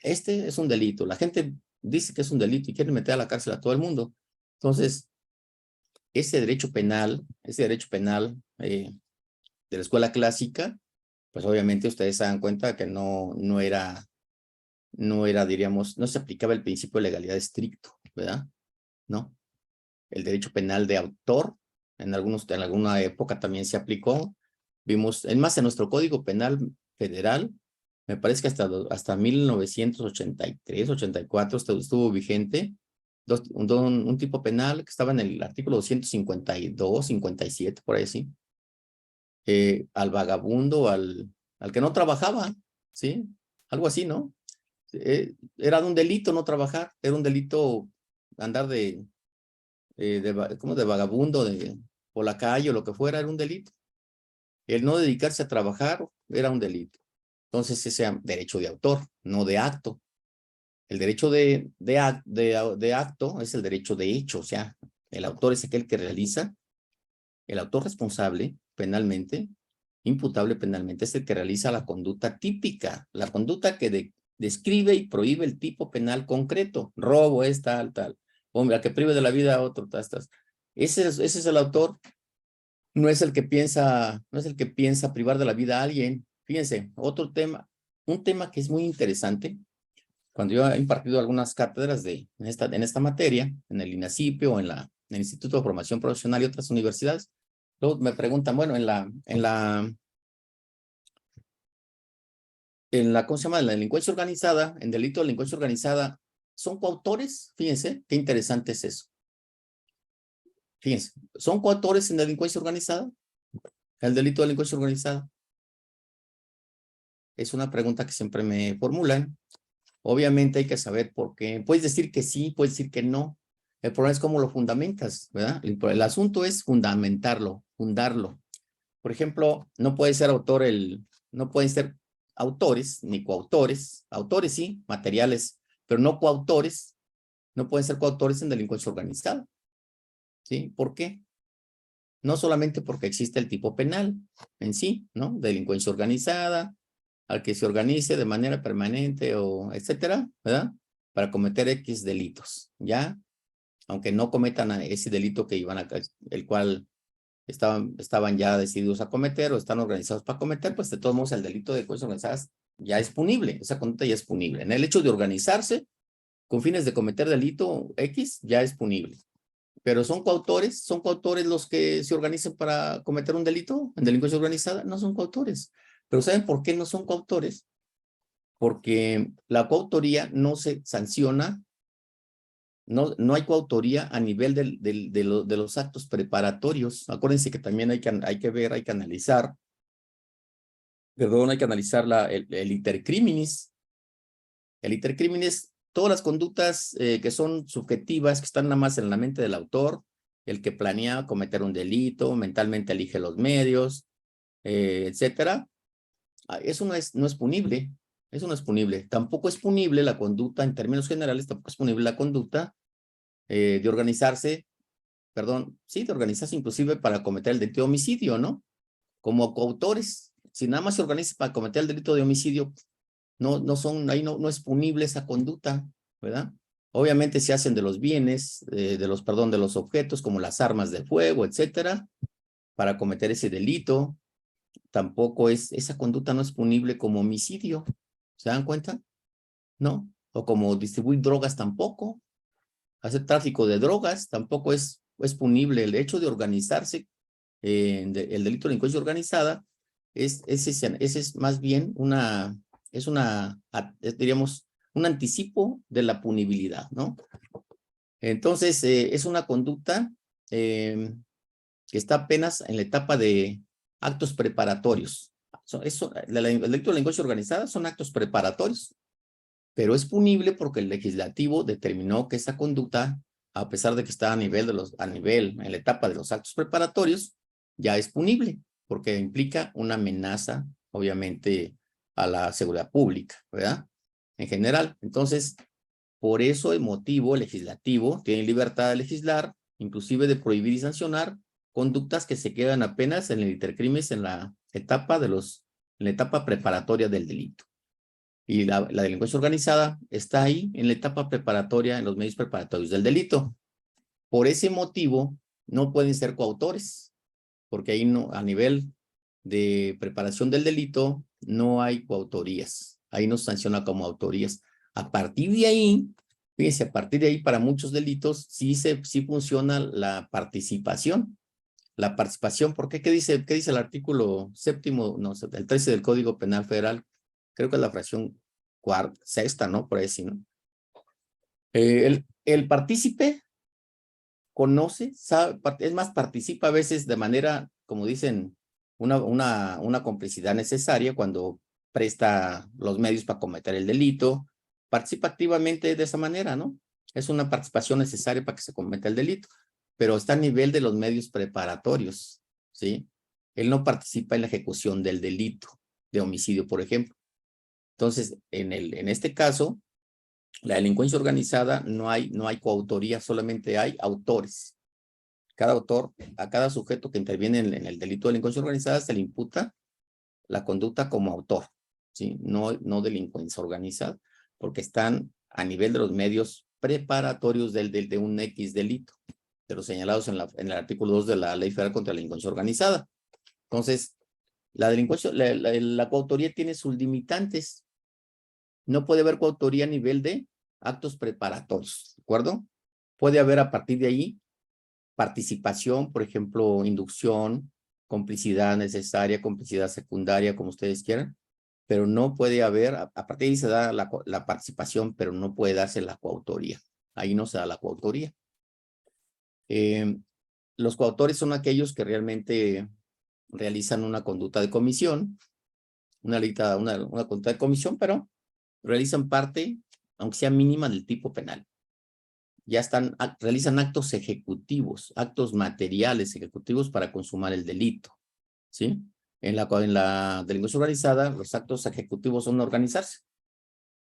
este es un delito. La gente dice que es un delito y quiere meter a la cárcel a todo el mundo. Entonces, ese derecho penal de la escuela clásica, pues obviamente ustedes se dan cuenta que no era, diríamos, no se aplicaba el principio de legalidad estricto, ¿verdad? ¿No? El derecho penal de autor, en alguna época también se aplicó. Vimos, en nuestro Código Penal Federal, me parece que hasta 1983, 84 estuvo vigente un tipo penal que estaba en el artículo 252, 57, por ahí sí, al vagabundo, al que no trabajaba, ¿sí? Algo así, ¿no? Era un delito no trabajar, era un delito andar como de vagabundo por la calle o lo que fuera, era un delito. El no dedicarse a trabajar era un delito. Entonces ese es derecho de autor, no de acto. El derecho de acto es el derecho de hecho, o sea, el autor es aquel que realiza, el autor responsable penalmente, imputable penalmente, es el que realiza la conducta típica, la conducta que describe y prohíbe el tipo penal concreto. Robo es tal. Hombre, a que prive de la vida a otro, tal. Ese es el autor, no es el que piensa privar de la vida a alguien. Fíjense, un tema que es muy interesante. Cuando yo he impartido algunas cátedras en esta materia, en el INACIPE o en el Instituto de Formación Profesional y otras universidades, luego me preguntan, bueno, ¿cómo se llama? En la delincuencia organizada, en delito de delincuencia organizada, ¿son coautores? Fíjense, qué interesante es eso. Fíjense, ¿son coautores en delincuencia organizada? El delito de delincuencia organizada. Es una pregunta que siempre me formulan. Obviamente hay que saber por qué. Puedes decir que sí, puedes decir que no. El problema es cómo lo fundamentas, ¿verdad? El asunto es fundarlo. Por ejemplo, no pueden ser autores ni coautores. Autores sí, materiales, pero no coautores. No pueden ser coautores en delincuencia organizada. ¿Sí? ¿Por qué? No solamente porque existe el tipo penal en sí, ¿no? Delincuencia organizada, al que se organice de manera permanente o etcétera, ¿verdad? Para cometer X delitos, ¿ya? Aunque no cometan ese delito el cual estaban ya decididos a cometer o están organizados para cometer, pues de todos modos el delito de delincuencia organizada ya es punible, esa conducta ya es punible. En el hecho de organizarse con fines de cometer delito X, ya es punible. Pero ¿son coautores los que se organizan para cometer un delito en delincuencia organizada? No son coautores. Pero ¿saben por qué no son coautores? Porque la coautoría no se sanciona, no hay coautoría a nivel de los actos preparatorios. Acuérdense que también hay que analizar, el intercriminis. El intercriminis, todas las conductas que son subjetivas, que están nada más en la mente del autor, el que planea cometer un delito, mentalmente elige los medios, etcétera. Eso no es punible. Eso no es punible. Tampoco es punible la conducta, en términos generales, tampoco es punible la conducta de organizarse inclusive para cometer el delito de homicidio, ¿no? Como coautores. Si nada más se organiza para cometer el delito de homicidio, ahí no es punible esa conducta, ¿verdad? Obviamente se hacen de los bienes, de los objetos, como las armas de fuego, etcétera, para cometer ese delito. Tampoco esa conducta no es punible como homicidio. ¿Se dan cuenta? ¿No? O como distribuir drogas tampoco. Hacer tráfico de drogas tampoco es punible. El hecho de organizarse, el delito de delincuencia organizada, ese es más bien diríamos, un anticipo de la punibilidad, ¿no? Entonces, es una conducta que está apenas en la etapa de actos preparatorios. El delito de delincuencia organizada son actos preparatorios, pero es punible porque el legislativo determinó que esa conducta, a pesar de que está en la etapa de los actos preparatorios, ya es punible, porque implica una amenaza, obviamente, a la seguridad pública, ¿verdad? En general. Entonces, por eso el motivo legislativo tiene libertad de legislar, inclusive de prohibir y sancionar conductas que se quedan apenas en el intercrimes en la etapa preparatoria del delito. Y la delincuencia organizada está ahí en la etapa preparatoria, en los medios preparatorios del delito. Por ese motivo, no pueden ser coautores, porque ahí no, a nivel de preparación del delito, no hay coautorías. Ahí no se sanciona como autorías. A partir de ahí, fíjense, a partir de ahí para muchos delitos sí funciona la participación. La participación, ¿por qué? ¿Qué dice el artículo 7º, no, el 13 del Código Penal Federal? Creo que es la fracción sexta, ¿no? Por ahí sí, ¿no? El partícipe conoce, sabe, es más, participa a veces de manera, como dicen, una complicidad necesaria cuando presta los medios para cometer el delito, participa activamente de esa manera, ¿no? Es una participación necesaria para que se cometa el delito, pero está a nivel de los medios preparatorios, ¿sí? Él no participa en la ejecución del delito de homicidio, por ejemplo. Entonces, en este caso, la delincuencia organizada no hay coautoría, solamente hay autores. Cada autor, a cada sujeto que interviene en el delito de delincuencia organizada se le imputa la conducta como autor, ¿sí? No delincuencia organizada, porque están a nivel de los medios preparatorios de un X delito, de los señalados en el artículo 2 de la Ley Federal contra la Delincuencia Organizada. Entonces, la coautoría tiene sus limitantes. No puede haber coautoría a nivel de actos preparatorios, ¿de acuerdo? Puede haber a partir de ahí participación, por ejemplo, inducción, complicidad necesaria, complicidad secundaria, como ustedes quieran, pero no puede haber, a partir de ahí se da la participación, pero no puede darse la coautoría. Ahí no se da la coautoría. Los coautores son aquellos que realmente realizan una conducta de comisión, una conducta de comisión, pero realizan parte, aunque sea mínima, del tipo penal. Ya realizan actos ejecutivos, actos materiales ejecutivos para consumar el delito, ¿sí? En la delincuencia organizada, los actos ejecutivos son organizarse,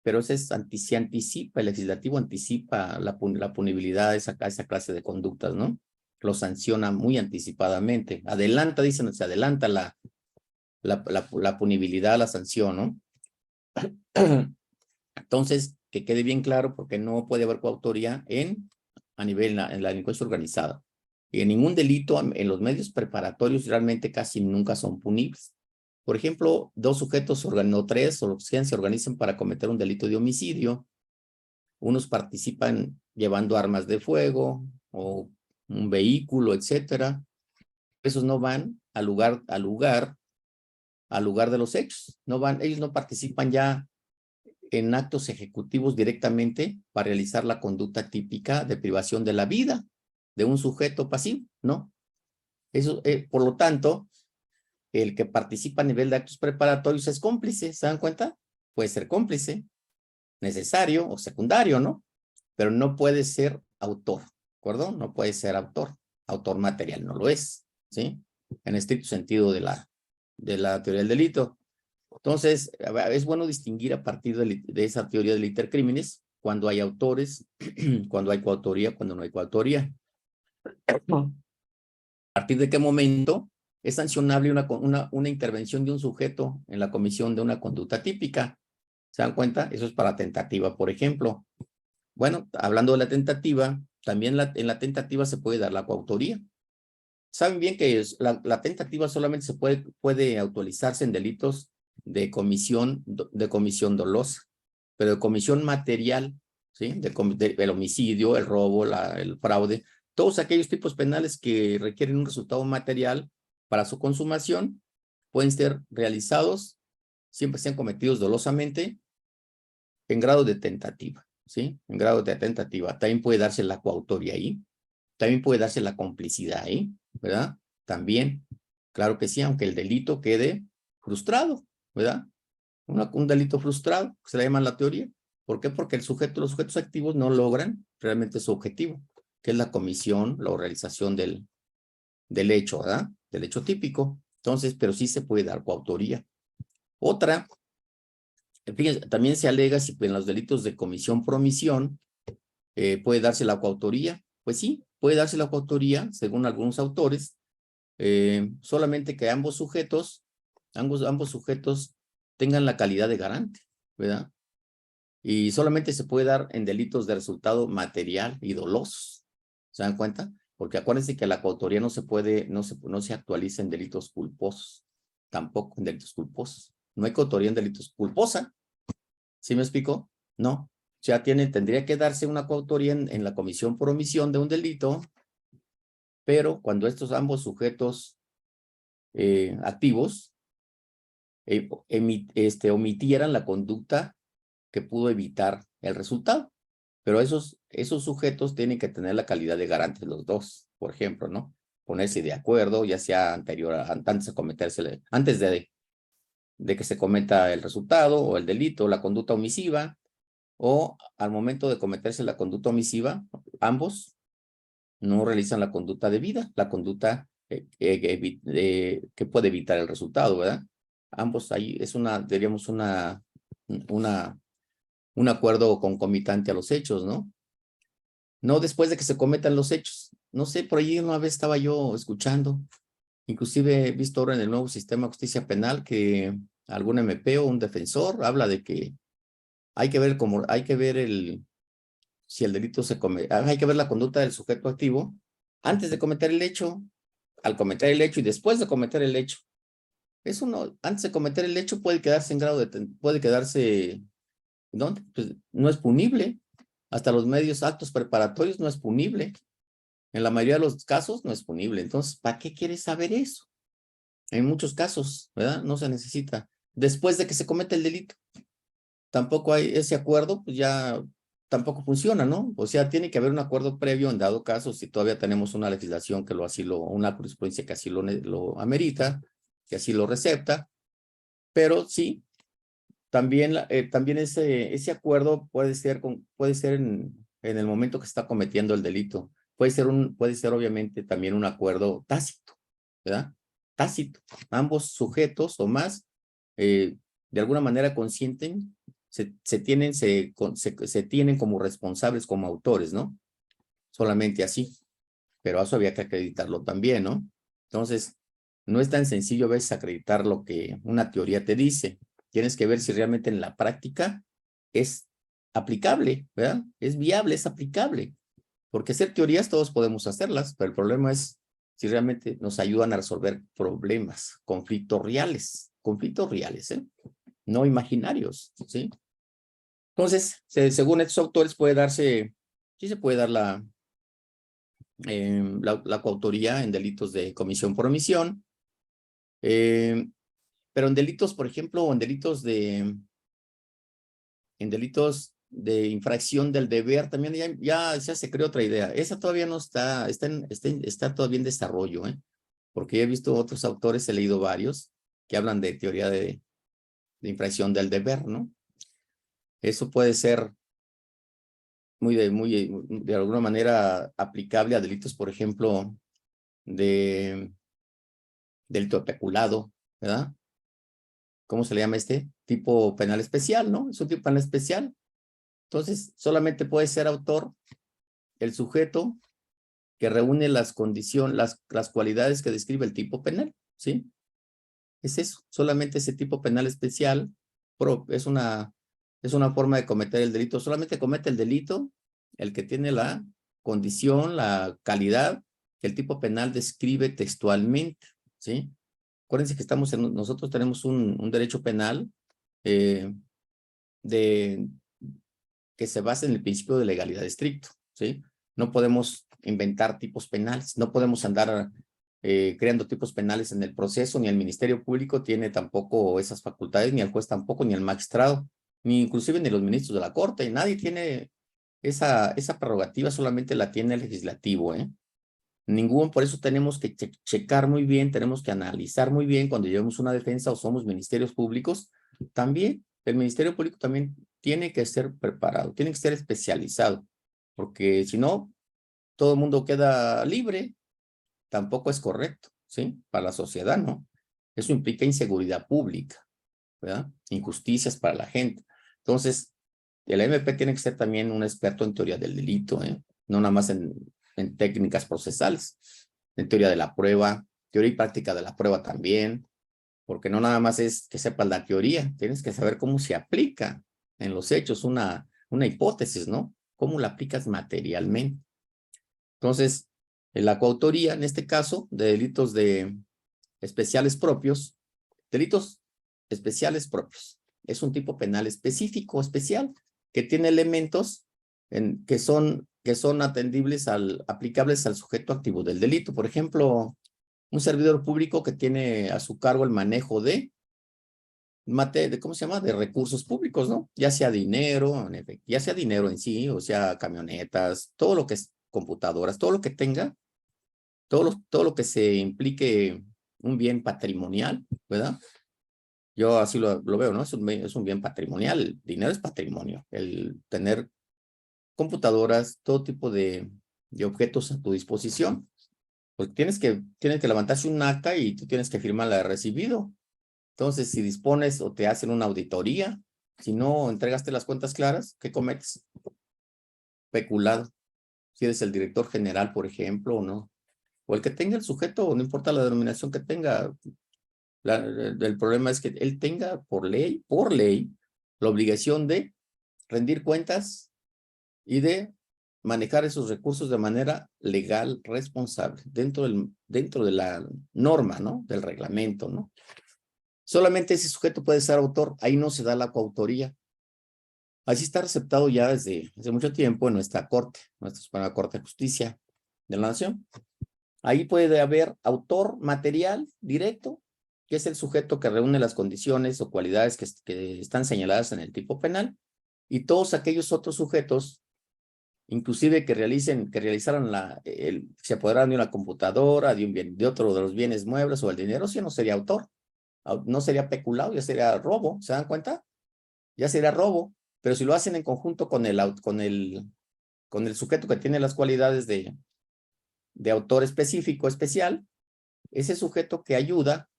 pero se anticipa, el legislativo anticipa la punibilidad de esa clase de conductas, ¿no? Lo sanciona muy anticipadamente. Dicen, se adelanta la punibilidad, la sanción, ¿no? Entonces, que quede bien claro, porque no puede haber coautoría a nivel en la delincuencia organizada. Y en ningún delito, en los medios preparatorios, realmente casi nunca son punibles. Por ejemplo, dos sujetos o tres o lo que sean se organizan para cometer un delito de homicidio. Unos participan llevando armas de fuego o un vehículo, etcétera. Esos no van al lugar de los hechos. Ellos no participan ya en actos ejecutivos directamente para realizar la conducta típica de privación de la vida de un sujeto pasivo, ¿no? Eso, por lo tanto, el que participa a nivel de actos preparatorios es cómplice, ¿se dan cuenta? Puede ser cómplice, necesario o secundario, ¿no? Pero no puede ser autor, ¿de acuerdo? No puede ser autor material, no lo es, ¿sí? En estricto sentido de la teoría del delito. Entonces, es bueno distinguir a partir de esa teoría del intercrímenes cuando hay autores, cuando hay coautoría, cuando no hay coautoría. ¿A partir de qué momento es sancionable una intervención de un sujeto en la comisión de una conducta típica? ¿Se dan cuenta? Eso es para tentativa, por ejemplo. Bueno, hablando de la tentativa, también en la tentativa se puede dar la coautoría. Saben bien que la tentativa solamente se puede actualizarse en delitos de comisión dolosa, pero de comisión material, ¿sí? El homicidio, el robo, el fraude, todos aquellos tipos penales que requieren un resultado material para su consumación pueden ser realizados, siempre sean cometidos dolosamente, en grado de tentativa, ¿sí? En grado de tentativa. También puede darse la coautoría ahí, también puede darse la complicidad ahí, ¿verdad? También, claro que sí, aunque el delito quede frustrado, ¿verdad? Un delito frustrado, que se le llama la teoría. ¿Por qué? Porque los sujetos activos no logran realmente su objetivo, que es la comisión, la realización del hecho, ¿verdad? Del hecho típico. Entonces, pero sí se puede dar coautoría. Otra, fíjense, también se alega si en los delitos de comisión por omisión puede darse la coautoría. Pues sí, puede darse la coautoría, según algunos autores, solamente que ambos sujetos tengan la calidad de garante, ¿verdad? Y solamente se puede dar en delitos de resultado material y dolosos. ¿Se dan cuenta? Porque acuérdense que la coautoría no se actualiza en delitos culposos, tampoco en delitos culposos. No hay coautoría en delitos culposa. ¿Sí me explico? No. O sea, tendría que darse una coautoría en la comisión por omisión de un delito, pero cuando estos ambos sujetos activos omitieran la conducta que pudo evitar el resultado. Pero esos sujetos tienen que tener la calidad de garantes los dos, por ejemplo, ¿no? Ponerse de acuerdo, ya sea antes de que se cometa el resultado o el delito, la conducta omisiva, o al momento de cometerse la conducta omisiva, ambos no realizan la conducta debida, la conducta que puede evitar el resultado, ¿verdad? Ambos ahí diríamos un acuerdo concomitante a los hechos, ¿no? No después de que se cometan los hechos. No sé, por ahí una vez estaba yo escuchando, inclusive he visto ahora en el nuevo sistema de justicia penal que algún MP o un defensor habla de que hay que ver si el delito se comete, hay que ver la conducta del sujeto activo antes de cometer el hecho, al cometer el hecho y después de cometer el hecho. Eso no, antes de cometer el hecho puede quedarse ¿dónde? Pues no es punible. Hasta los medios actos preparatorios no es punible. En la mayoría de los casos no es punible. Entonces, ¿para qué quieres saber eso? En muchos casos, ¿verdad? No se necesita. Después de que se comete el delito, tampoco hay ese acuerdo, pues ya tampoco funciona, ¿no? O sea, tiene que haber un acuerdo previo en dado caso, si todavía tenemos una legislación que una jurisprudencia que así lo amerita, que así lo recepta, pero sí, también ese acuerdo puede ser en el momento que se está cometiendo el delito. Puede ser obviamente también un acuerdo tácito, ¿verdad? Tácito. Ambos sujetos o más, de alguna manera consienten, se tienen como responsables, como autores, ¿no? Solamente así. Pero eso había que acreditarlo también, ¿no? Entonces, no es tan sencillo a veces acreditar lo que una teoría te dice. Tienes que ver si realmente en la práctica es aplicable, ¿verdad? Es viable, es aplicable. Porque hacer teorías todos podemos hacerlas, pero el problema es si realmente nos ayudan a resolver problemas, conflictos reales, ¿eh? No imaginarios, ¿sí? Entonces, según estos autores sí se puede dar la coautoría en delitos de comisión por omisión, pero en delitos, por ejemplo, en delitos de infracción del deber, también ya se creó otra idea. Esa todavía no está todavía en desarrollo, ¿eh? Porque he visto otros autores, he leído varios, que hablan de teoría de infracción del deber, ¿no? Eso puede ser de alguna manera aplicable a delitos, por ejemplo, de delito de peculado, ¿verdad? ¿Cómo se le llama este? Tipo penal especial, ¿no? Es un tipo penal especial. Entonces, solamente puede ser autor el sujeto que reúne las condiciones, las cualidades que describe el tipo penal, ¿sí? Es eso, solamente ese tipo penal especial es una Es una forma de cometer el delito. Solamente comete el delito el que tiene la condición, la calidad que el tipo penal describe textualmente, ¿sí? Acuérdense que nosotros tenemos un derecho penal que se basa en el principio de legalidad estricto, ¿sí? No podemos inventar tipos penales, no podemos andar creando tipos penales en el proceso, ni el Ministerio Público tiene tampoco esas facultades, ni el juez tampoco, ni el magistrado, ni inclusive ni los ministros de la Corte, nadie tiene esa prerrogativa, solamente la tiene el legislativo, ¿eh? Por eso tenemos que checar muy bien, tenemos que analizar muy bien cuando llevemos una defensa o somos ministerios públicos. También, el Ministerio Público también tiene que ser preparado, tiene que ser especializado, porque si no, todo el mundo queda libre, tampoco es correcto, ¿sí? Para la sociedad, ¿no? Eso implica inseguridad pública, ¿verdad? Injusticias para la gente. Entonces, el MP tiene que ser también un experto en teoría del delito, ¿eh? No nada más en técnicas procesales, en teoría de la prueba, teoría y práctica de la prueba también, porque no nada más es que sepas la teoría, tienes que saber cómo se aplica en los hechos una hipótesis, ¿no? Cómo la aplicas materialmente. Entonces, la coautoría, en este caso, de delitos especiales propios, delitos especiales propios, es un tipo penal específico, especial, que tiene elementos que son atendibles aplicables al sujeto activo del delito. Por ejemplo, un servidor público que tiene a su cargo el manejo ¿cómo se llama? De recursos públicos, ¿no? Ya sea dinero, ya sea dinero en sí, o sea, camionetas, todo lo que es computadoras, todo lo que tenga, todo lo que se implique un bien patrimonial, ¿verdad? Yo así lo veo, ¿no? Es un bien patrimonial. El dinero es patrimonio. El tener computadoras, todo tipo de objetos a tu disposición. Pues tienes que levantarse un acta y tú tienes que firmar la de recibido. Entonces, si dispones o te hacen una auditoría, si no entregaste las cuentas claras, ¿qué cometes? Peculado. Si eres el director general, por ejemplo, o no. O el que tenga el sujeto, no importa la denominación que tenga. El problema es que él tenga por ley, la obligación de rendir cuentas y de manejar esos recursos de manera legal, responsable, dentro de la norma, ¿no? Del reglamento, ¿no? Solamente ese sujeto puede ser autor, ahí no se da la coautoría. Así está aceptado ya desde mucho tiempo en nuestra Suprema Corte de Justicia de la Nación. Ahí puede haber autor material directo, que es el sujeto que reúne las condiciones o cualidades que están señaladas en el tipo penal, y todos aquellos otros sujetos, inclusive que realizaran se apoderaran de una computadora, de otro de los bienes muebles o el dinero, si no sería autor, no sería peculado, ya sería robo, ¿se dan cuenta? Ya sería robo, pero si lo hacen en conjunto con el sujeto que tiene las cualidades de autor específico, especial, ese sujeto que ayuda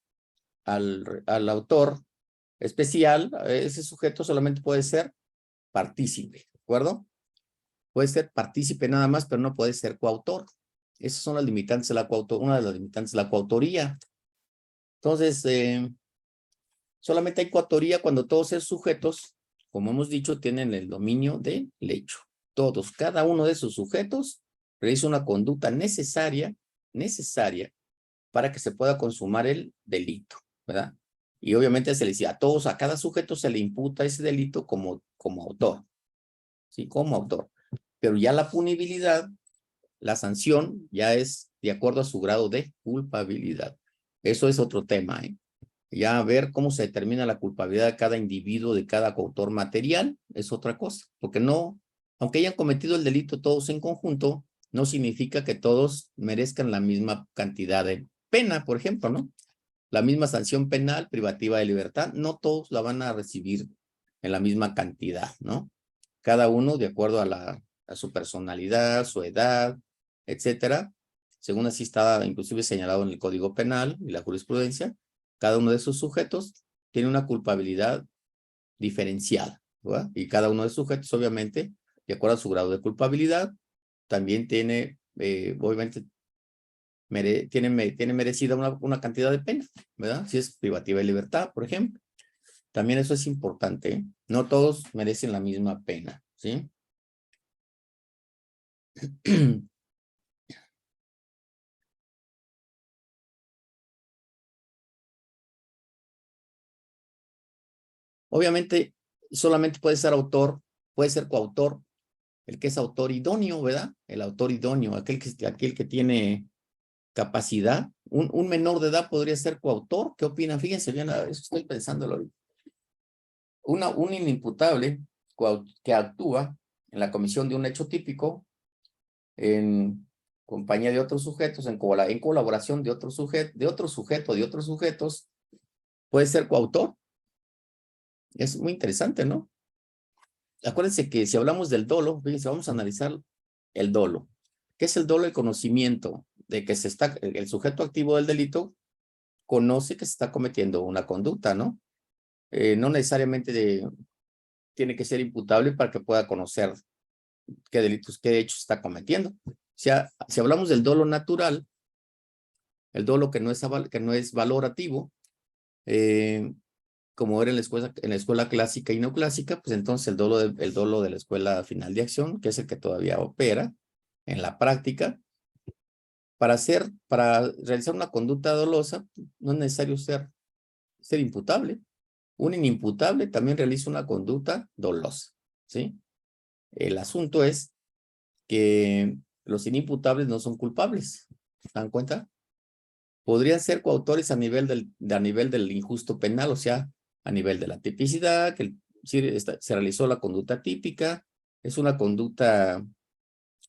al autor especial, ese sujeto solamente puede ser partícipe, ¿de acuerdo? Puede ser partícipe nada más, pero no puede ser coautor. Esas son las limitantes de la coautoría, una de las limitantes de la coautoría. Entonces, solamente hay coautoría cuando todos esos sujetos, como hemos dicho, tienen el dominio del hecho. Todos, cada uno de esos sujetos realiza una conducta necesaria para que se pueda consumar el delito, ¿verdad? Y obviamente se le dice a cada sujeto se le imputa ese delito como autor, ¿sí? Como autor. Pero ya la punibilidad, la sanción, ya es de acuerdo a su grado de culpabilidad. Eso es otro tema, ¿eh? Ya ver cómo se determina la culpabilidad de cada individuo, de cada coautor material, es otra cosa. Porque no, aunque hayan cometido el delito todos en conjunto, no significa que todos merezcan la misma cantidad de pena, por ejemplo, ¿no? La misma sanción penal privativa de libertad, no todos la van a recibir en la misma cantidad, ¿no? Cada uno de acuerdo a su personalidad, su edad, etcétera, según así está inclusive señalado en el Código Penal y la jurisprudencia, cada uno de esos sujetos tiene una culpabilidad diferenciada, ¿verdad? Y cada uno de esos sujetos, obviamente, de acuerdo a su grado de culpabilidad, también tiene, obviamente, tiene merecida una cantidad de pena, ¿verdad? Si es privativa de libertad, por ejemplo. También eso es importante, ¿eh? No todos merecen la misma pena, ¿sí? Obviamente, solamente puede ser autor, puede ser coautor, el que es autor idóneo, ¿verdad? El autor idóneo, aquel que tiene capacidad. Un menor de edad podría ser coautor. ¿Qué opinan? Fíjense bien, eso estoy pensándolo ahorita. Un inimputable que actúa en la comisión de un hecho típico en compañía de otros sujetos, en colaboración de otro sujeto, de otros sujetos, puede ser coautor. Es muy interesante, ¿no? Acuérdense que si hablamos del dolo, fíjense, vamos a analizar el dolo. ¿Qué es el dolo? El conocimiento de que el sujeto activo del delito conoce que se está cometiendo una conducta, ¿no? No necesariamente tiene que ser imputable para que pueda conocer qué delitos, qué hechos está cometiendo. Si hablamos del dolo natural, el dolo que no es valorativo, como era en la escuela clásica y neoclásica, pues entonces el dolo de la escuela final de acción, que es el que todavía opera en la práctica, para realizar una conducta dolosa, no es necesario ser imputable. Un inimputable también realiza una conducta dolosa, ¿sí? El asunto es que los inimputables no son culpables, ¿se dan cuenta? Podrían ser coautores a nivel del injusto penal, o sea, a nivel de la tipicidad, que se realizó la conducta típica, es una conducta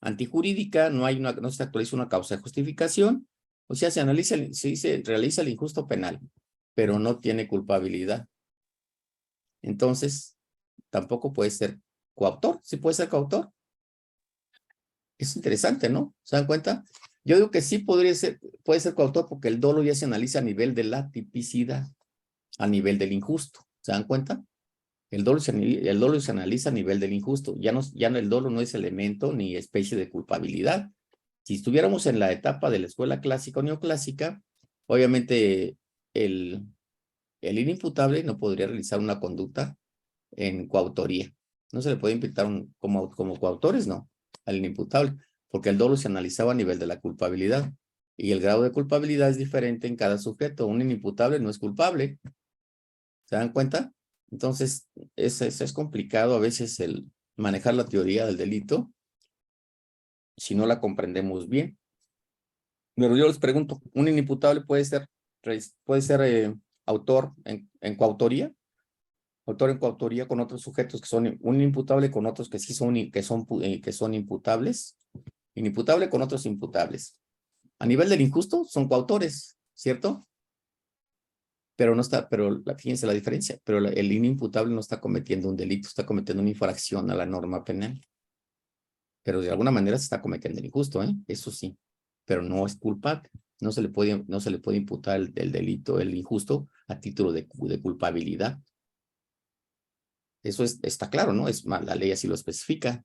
antijurídica, no se actualiza una causa de justificación, o sea, se realiza el injusto penal, pero no tiene culpabilidad. Entonces, tampoco puede ser coautor. ¿Sí puede ser coautor? Es interesante, ¿no? ¿Se dan cuenta? Yo digo que sí puede ser coautor porque el dolo ya se analiza a nivel de la tipicidad, a nivel del injusto. ¿Se dan cuenta? El dolo se analiza a nivel del injusto. El dolo no es elemento ni especie de culpabilidad. Si estuviéramos en la etapa de la escuela clásica o neoclásica, obviamente el inimputable no podría realizar una conducta en coautoría. No se le puede imputar como coautores, no, al inimputable, porque el dolo se analizaba a nivel de la culpabilidad y el grado de culpabilidad es diferente en cada sujeto. Un inimputable no es culpable. ¿Se dan cuenta? Entonces, es complicado a veces el manejar la teoría del delito si no la comprendemos bien. Pero yo les pregunto, ¿un inimputable puede ser autor en coautoría? Autor en coautoría con otros sujetos que son un imputable con otros que sí son imputables, inimputable con otros imputables. A nivel del injusto son coautores, ¿cierto? Pero fíjense la diferencia, pero el inimputable no está cometiendo un delito, está cometiendo una infracción a la norma penal. Pero de alguna manera se está cometiendo el injusto, ¿eh? Eso sí, pero no es culpable. No se le puede imputar el delito, el injusto, a título de culpabilidad. Eso está claro, ¿no? La ley así lo especifica.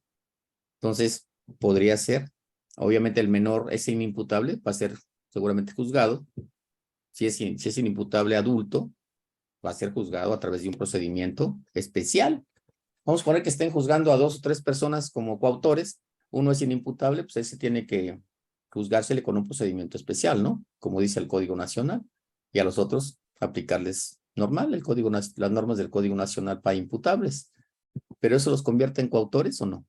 Entonces, podría ser, obviamente el menor es inimputable, va a ser seguramente juzgado. Si es inimputable adulto, va a ser juzgado a través de un procedimiento especial. Vamos a poner que estén juzgando a 2 o 3 personas como coautores. Uno es inimputable, pues ese tiene que juzgársele con un procedimiento especial, ¿no? Como dice el Código Nacional. Y a los otros aplicarles normal, las normas del Código Nacional para imputables. ¿Pero eso los convierte en coautores o no?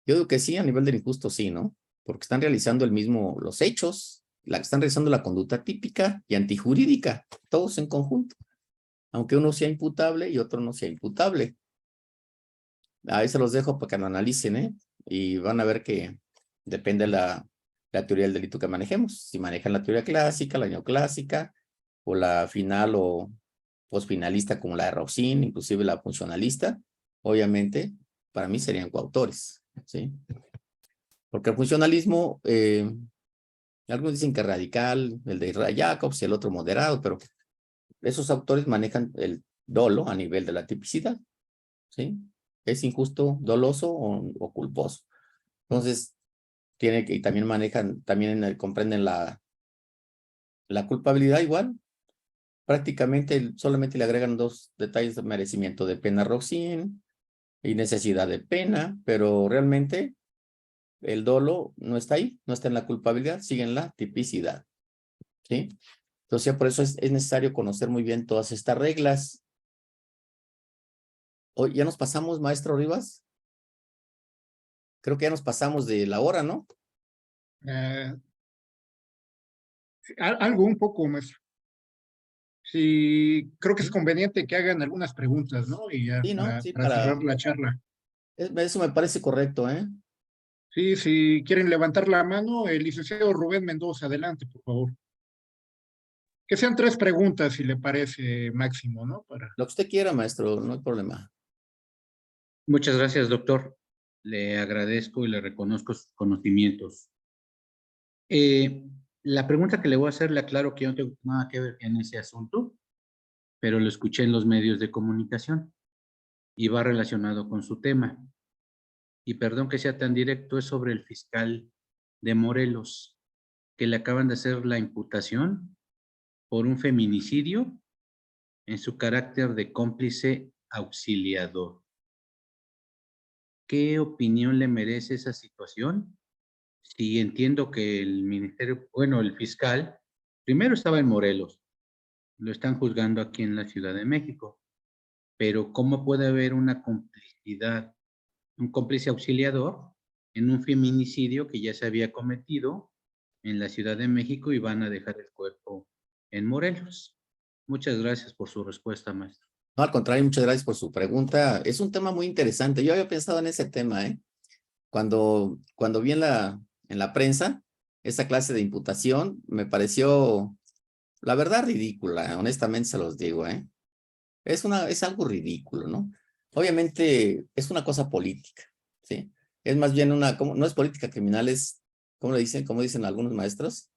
Yo digo que sí, a nivel del injusto sí, ¿no? Porque están realizando los hechos, están realizando la conducta típica y antijurídica, todos en conjunto. Aunque uno sea imputable y otro no sea imputable. Ahí se los dejo para que lo analicen, ¿eh? Y van a ver que depende la teoría del delito que manejemos. Si manejan la teoría clásica, la neoclásica, o la final o posfinalista como la de Rausin, inclusive la funcionalista, obviamente, para mí serían coautores, ¿sí? Porque el funcionalismo, algunos dicen que es radical, el de Israel Jacobs y el otro moderado, pero esos autores manejan el dolo a nivel de la tipicidad, ¿sí? ¿Es injusto, doloso o culposo? Entonces, y también comprenden la culpabilidad igual. prácticamente solamente le agregan 2 detalles de merecimiento de pena Roxin y necesidad de pena, pero realmente el dolo no está ahí, no está en la culpabilidad, sigue en la tipicidad, ¿sí? Entonces, por eso es necesario conocer muy bien todas estas reglas. Hoy ya nos pasamos, maestro Rivas. Creo que ya nos pasamos de la hora, ¿no? Algo un poco, maestro. Sí, creo que es conveniente que hagan algunas preguntas, ¿no? Y ya Sí, ¿no? Sí, para cerrar la charla. eso me parece correcto, ¿eh? Sí, si quieren levantar la mano, el licenciado Rubén Mendoza, adelante, por favor. Que sean 3 preguntas, si le parece máximo, ¿no? Lo que usted quiera, maestro, no hay problema. Muchas gracias, doctor. Le agradezco y le reconozco sus conocimientos. La pregunta que le voy a hacer, le aclaro que yo no tengo nada que ver en ese asunto, pero lo escuché en los medios de comunicación y va relacionado con su tema. Y perdón que sea tan directo, es sobre el fiscal de Morelos, que le acaban de hacer la imputación por un feminicidio en su carácter de cómplice auxiliador. ¿Qué opinión le merece esa situación? Sí, entiendo que el ministerio, bueno, el fiscal, primero estaba en Morelos, lo están juzgando aquí en la Ciudad de México, pero ¿cómo puede haber una complicidad, un cómplice auxiliador en un feminicidio que ya se había cometido en la Ciudad de México y van a dejar el cuerpo en Morelos? Muchas gracias por su respuesta, maestro. No, al contrario, muchas gracias por su pregunta. Es un tema muy interesante. Yo había pensado en ese tema, ¿eh? Cuando vi en la prensa esa clase de imputación, me pareció, la verdad, ridícula. Honestamente se los digo, ¿eh? Es algo ridículo, ¿no? Obviamente es una cosa política, ¿sí? Es más bien no es política criminal, es, ¿cómo le dicen? Como dicen algunos maestros,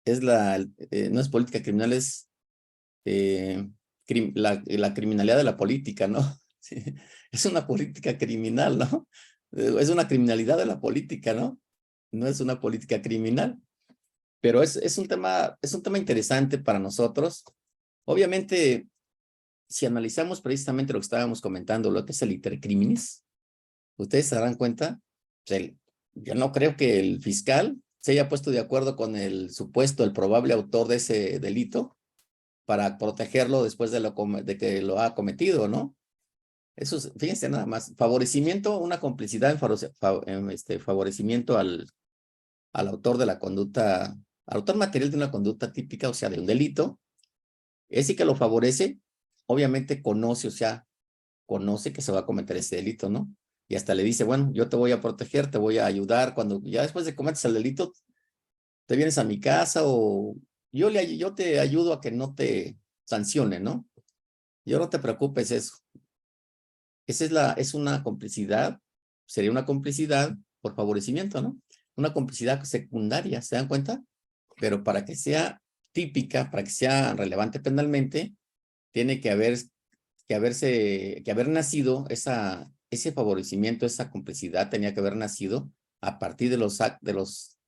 no es política criminal, es la criminalidad de la política, ¿no? Sí, es una política criminal, ¿no? Es una criminalidad de la política, ¿no? No es una política criminal, pero es un tema interesante para nosotros. Obviamente, si analizamos precisamente lo que estábamos comentando, lo que es el iter criminis, ustedes se darán cuenta, yo no creo que el fiscal se haya puesto de acuerdo con el probable autor de ese delito para protegerlo después de que lo ha cometido, ¿no? Eso es, fíjense nada más, favorecimiento, una complicidad en favorecimiento al autor de la conducta, al autor material de una conducta típica, o sea, del delito. Ese que lo favorece, obviamente conoce que se va a cometer ese delito, ¿no? Y hasta le dice, bueno, yo te voy a proteger, te voy a ayudar, cuando ya después de cometes el delito, te vienes a mi casa o yo te ayudo a que no te sancione, ¿no? Yo no te preocupes eso. Esa es una complicidad, sería una complicidad por favorecimiento, ¿no? Una complicidad secundaria, ¿se dan cuenta? Pero para que sea típica, para que sea relevante penalmente, tiene que haber nacido ese favorecimiento, esa complicidad tenía que haber nacido a partir de los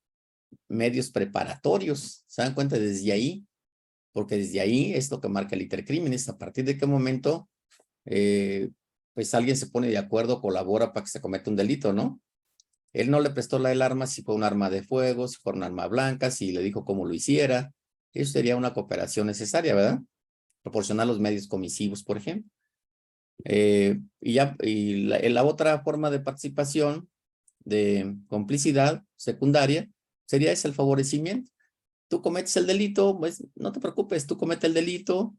medios preparatorios. ¿Se dan cuenta? Desde ahí, porque desde ahí es lo que marca el iter criminis. A partir de qué momento pues alguien se pone de acuerdo, colabora para que se cometa un delito, ¿no? Él no le prestó el arma si fue un arma de fuego, si fue un arma blanca, si le dijo cómo lo hiciera. Eso sería una cooperación necesaria, ¿verdad? Proporcionar los medios comisivos, por ejemplo. Y la otra forma de participación, de complicidad secundaria, sería el favorecimiento. Tú cometes el delito, pues no te preocupes, tú cometes el delito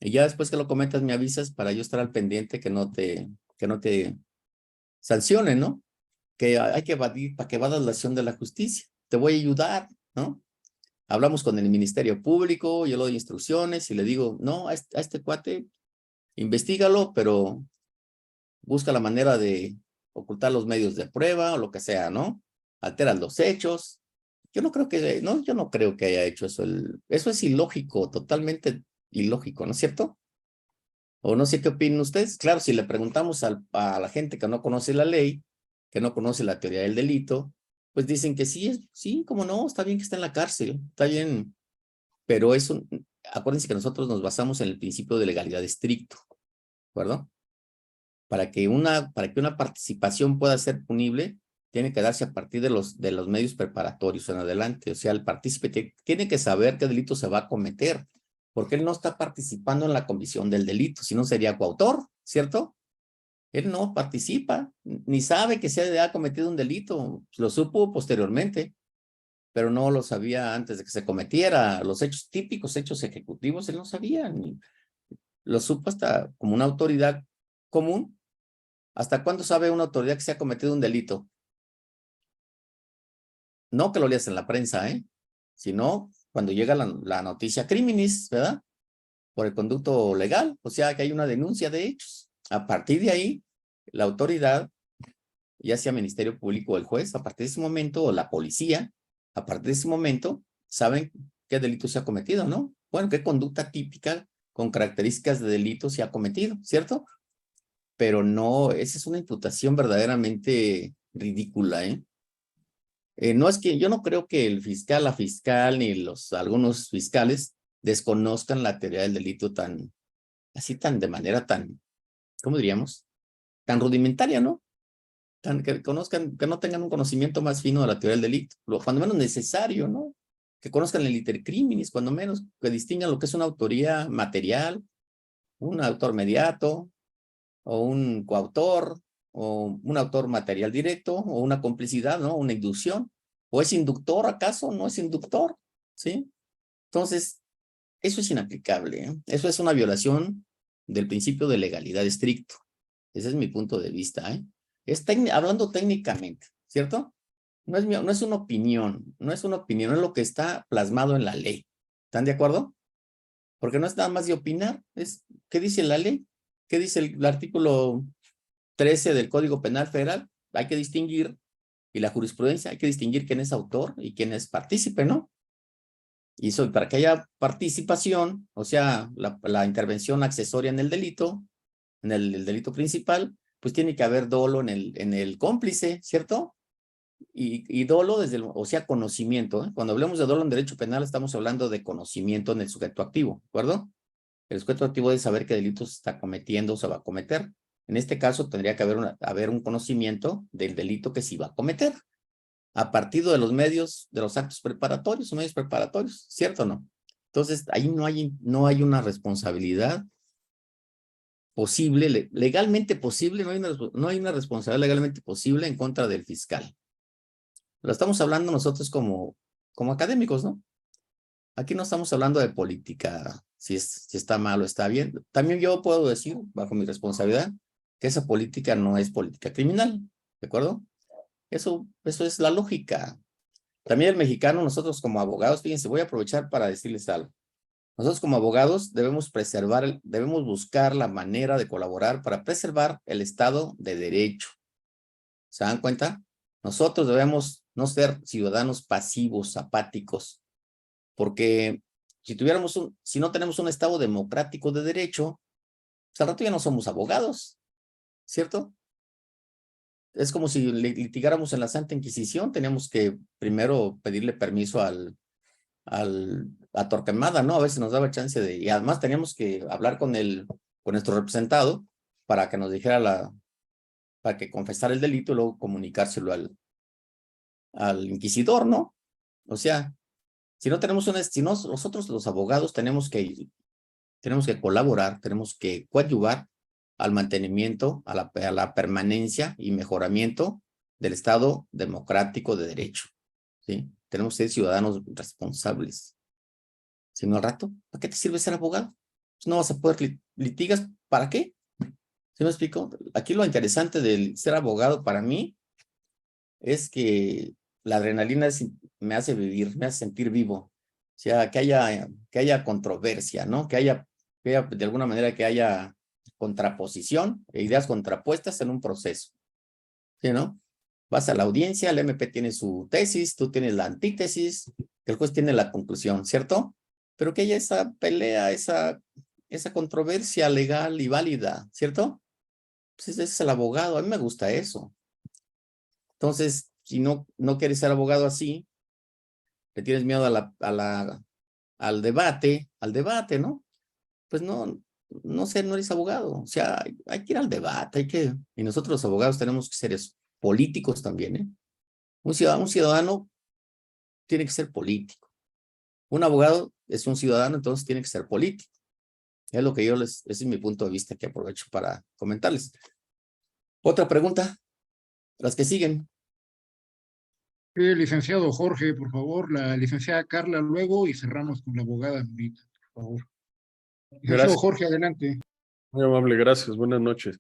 y ya después que lo cometas me avisas para yo estar al pendiente que no te sancionen, ¿no? Que hay que evadir, para que evadas la acción de la justicia. Te voy a ayudar, ¿no? Hablamos con el Ministerio Público, yo le doy instrucciones y le digo, no, a este cuate, investígalo, pero busca la manera de ocultar los medios de prueba o lo que sea, ¿no? Alteran los hechos. Yo no creo que haya hecho eso. Eso es ilógico, totalmente ilógico, ¿no es cierto? O no sé qué opinan ustedes. Claro, si le preguntamos a la gente que no conoce la ley, que no conoce la teoría del delito, pues dicen que sí, cómo no, está bien que esté en la cárcel, está bien, pero acuérdense que nosotros nos basamos en el principio de legalidad estricto, ¿de acuerdo? Para que una participación pueda ser punible, tiene que darse a partir de los medios preparatorios en adelante. O sea, el partícipe tiene que saber qué delito se va a cometer, porque él no está participando en la comisión del delito, si no sería coautor, ¿cierto? Él no participa, ni sabe que se ha cometido un delito, lo supo posteriormente, pero no lo sabía antes de que se cometiera. Los hechos típicos, hechos ejecutivos, él no sabía, ni lo supo hasta como una autoridad común. ¿Hasta cuándo sabe una autoridad que se ha cometido un delito? No que lo leas en la prensa, sino cuando llega la noticia criminis, ¿verdad? Por el conducto legal, o sea que hay una denuncia de hechos. A partir de ahí, la autoridad, ya sea Ministerio Público o el juez, a partir de ese momento, o la policía, a partir de ese momento, saben qué delito se ha cometido, ¿no? Bueno, qué conducta típica con características de delito se ha cometido, ¿cierto? Pero no, esa es una imputación verdaderamente ridícula, no es que, yo no creo que el fiscal, la fiscal, ni algunos fiscales desconozcan la teoría del delito de manera tan, ¿cómo diríamos? Tan rudimentaria, ¿no? Que conozcan, que no tengan un conocimiento más fino de la teoría del delito, cuando menos necesario, ¿no? Que conozcan el iter criminis, cuando menos, que distingan lo que es una autoría material, un autor mediato, o un coautor, o un autor material directo, o una complicidad, ¿no? Una inducción. ¿O es inductor acaso? ¿No es inductor? ¿Sí? Entonces, eso es inaplicable, Eso es una violación del principio de legalidad estricto. Ese es mi punto de vista, hablando técnicamente, ¿cierto? No es una opinión, es lo que está plasmado en la ley. ¿Están de acuerdo? Porque no es nada más de opinar, ¿qué dice la ley? ¿Qué dice el artículo 13 del Código Penal Federal? Hay que distinguir, y la jurisprudencia, hay que distinguir quién es autor y quién es partícipe, ¿no? Y eso, para que haya participación, o sea, la intervención accesoria en el delito, en el delito principal, pues tiene que haber dolo en el cómplice, ¿cierto? Y dolo o sea, conocimiento. Cuando hablamos de dolo en derecho penal, estamos hablando de conocimiento en el sujeto activo, ¿de acuerdo? El sujeto activo debe saber qué delito se está cometiendo o se va a cometer. En este caso, tendría que haber un conocimiento del delito que se iba a cometer, a partir de los medios, de los actos preparatorios o medios preparatorios, ¿cierto o no? Entonces, ahí no hay una responsabilidad posible, legalmente posible, no hay una responsabilidad legalmente posible en contra del fiscal. Lo estamos hablando nosotros como académicos, ¿no? Aquí no estamos hablando de política, si está mal o está bien. También yo puedo decir, bajo mi responsabilidad, que esa política no es política criminal, ¿de acuerdo? Eso es la lógica. También el mexicano, nosotros como abogados, fíjense, voy a aprovechar para decirles algo. Nosotros como abogados debemos buscar la manera de colaborar para preservar el Estado de Derecho. ¿Se dan cuenta? Nosotros debemos no ser ciudadanos pasivos, apáticos, porque si no tenemos un Estado democrático de derecho, pues al rato ya no somos abogados, ¿cierto? Es como si litigáramos en la Santa Inquisición, teníamos que primero pedirle permiso a Torquemada, ¿no? A veces nos daba chance y además teníamos que hablar con nuestro representado para que nos dijera para que confesara el delito y luego comunicárselo al inquisidor, ¿no? O sea, si nosotros los abogados tenemos que colaborar, tenemos que coadyuvar al mantenimiento, a la permanencia y mejoramiento del Estado democrático de derecho, ¿sí? Tenemos que ser ciudadanos responsables. Si no al rato, ¿para qué te sirve ser abogado? Pues no vas a poder litigas, ¿para qué? ¿Sí me explico? Aquí lo interesante de ser abogado para mí es que la adrenalina me hace vivir, me hace sentir vivo. O sea, que haya controversia, ¿no? Que haya de alguna manera que haya contraposición e ideas contrapuestas en un proceso. ¿Sí, no? Vas a la audiencia, el MP tiene su tesis, tú tienes la antítesis, el juez tiene la conclusión, ¿cierto? Pero que haya esa pelea, esa controversia legal y válida, ¿cierto? Pues ese es el abogado, a mí me gusta eso. Entonces, si no quieres ser abogado así, le tienes miedo a al debate, ¿no? Pues no sé, no eres abogado. O sea, hay que ir al debate, y nosotros los abogados tenemos que ser políticos también, ¿eh? Un ciudadano tiene que ser político. Un abogado es un ciudadano, entonces tiene que ser político. Es lo que ese es mi punto de vista que aprovecho para comentarles. Otra pregunta, las que siguen. Licenciado Jorge, por favor, la licenciada Carla luego y cerramos con la abogada Nurita, por favor. Licenciado Gracias, Jorge, adelante. muy amable, gracias, buenas noches.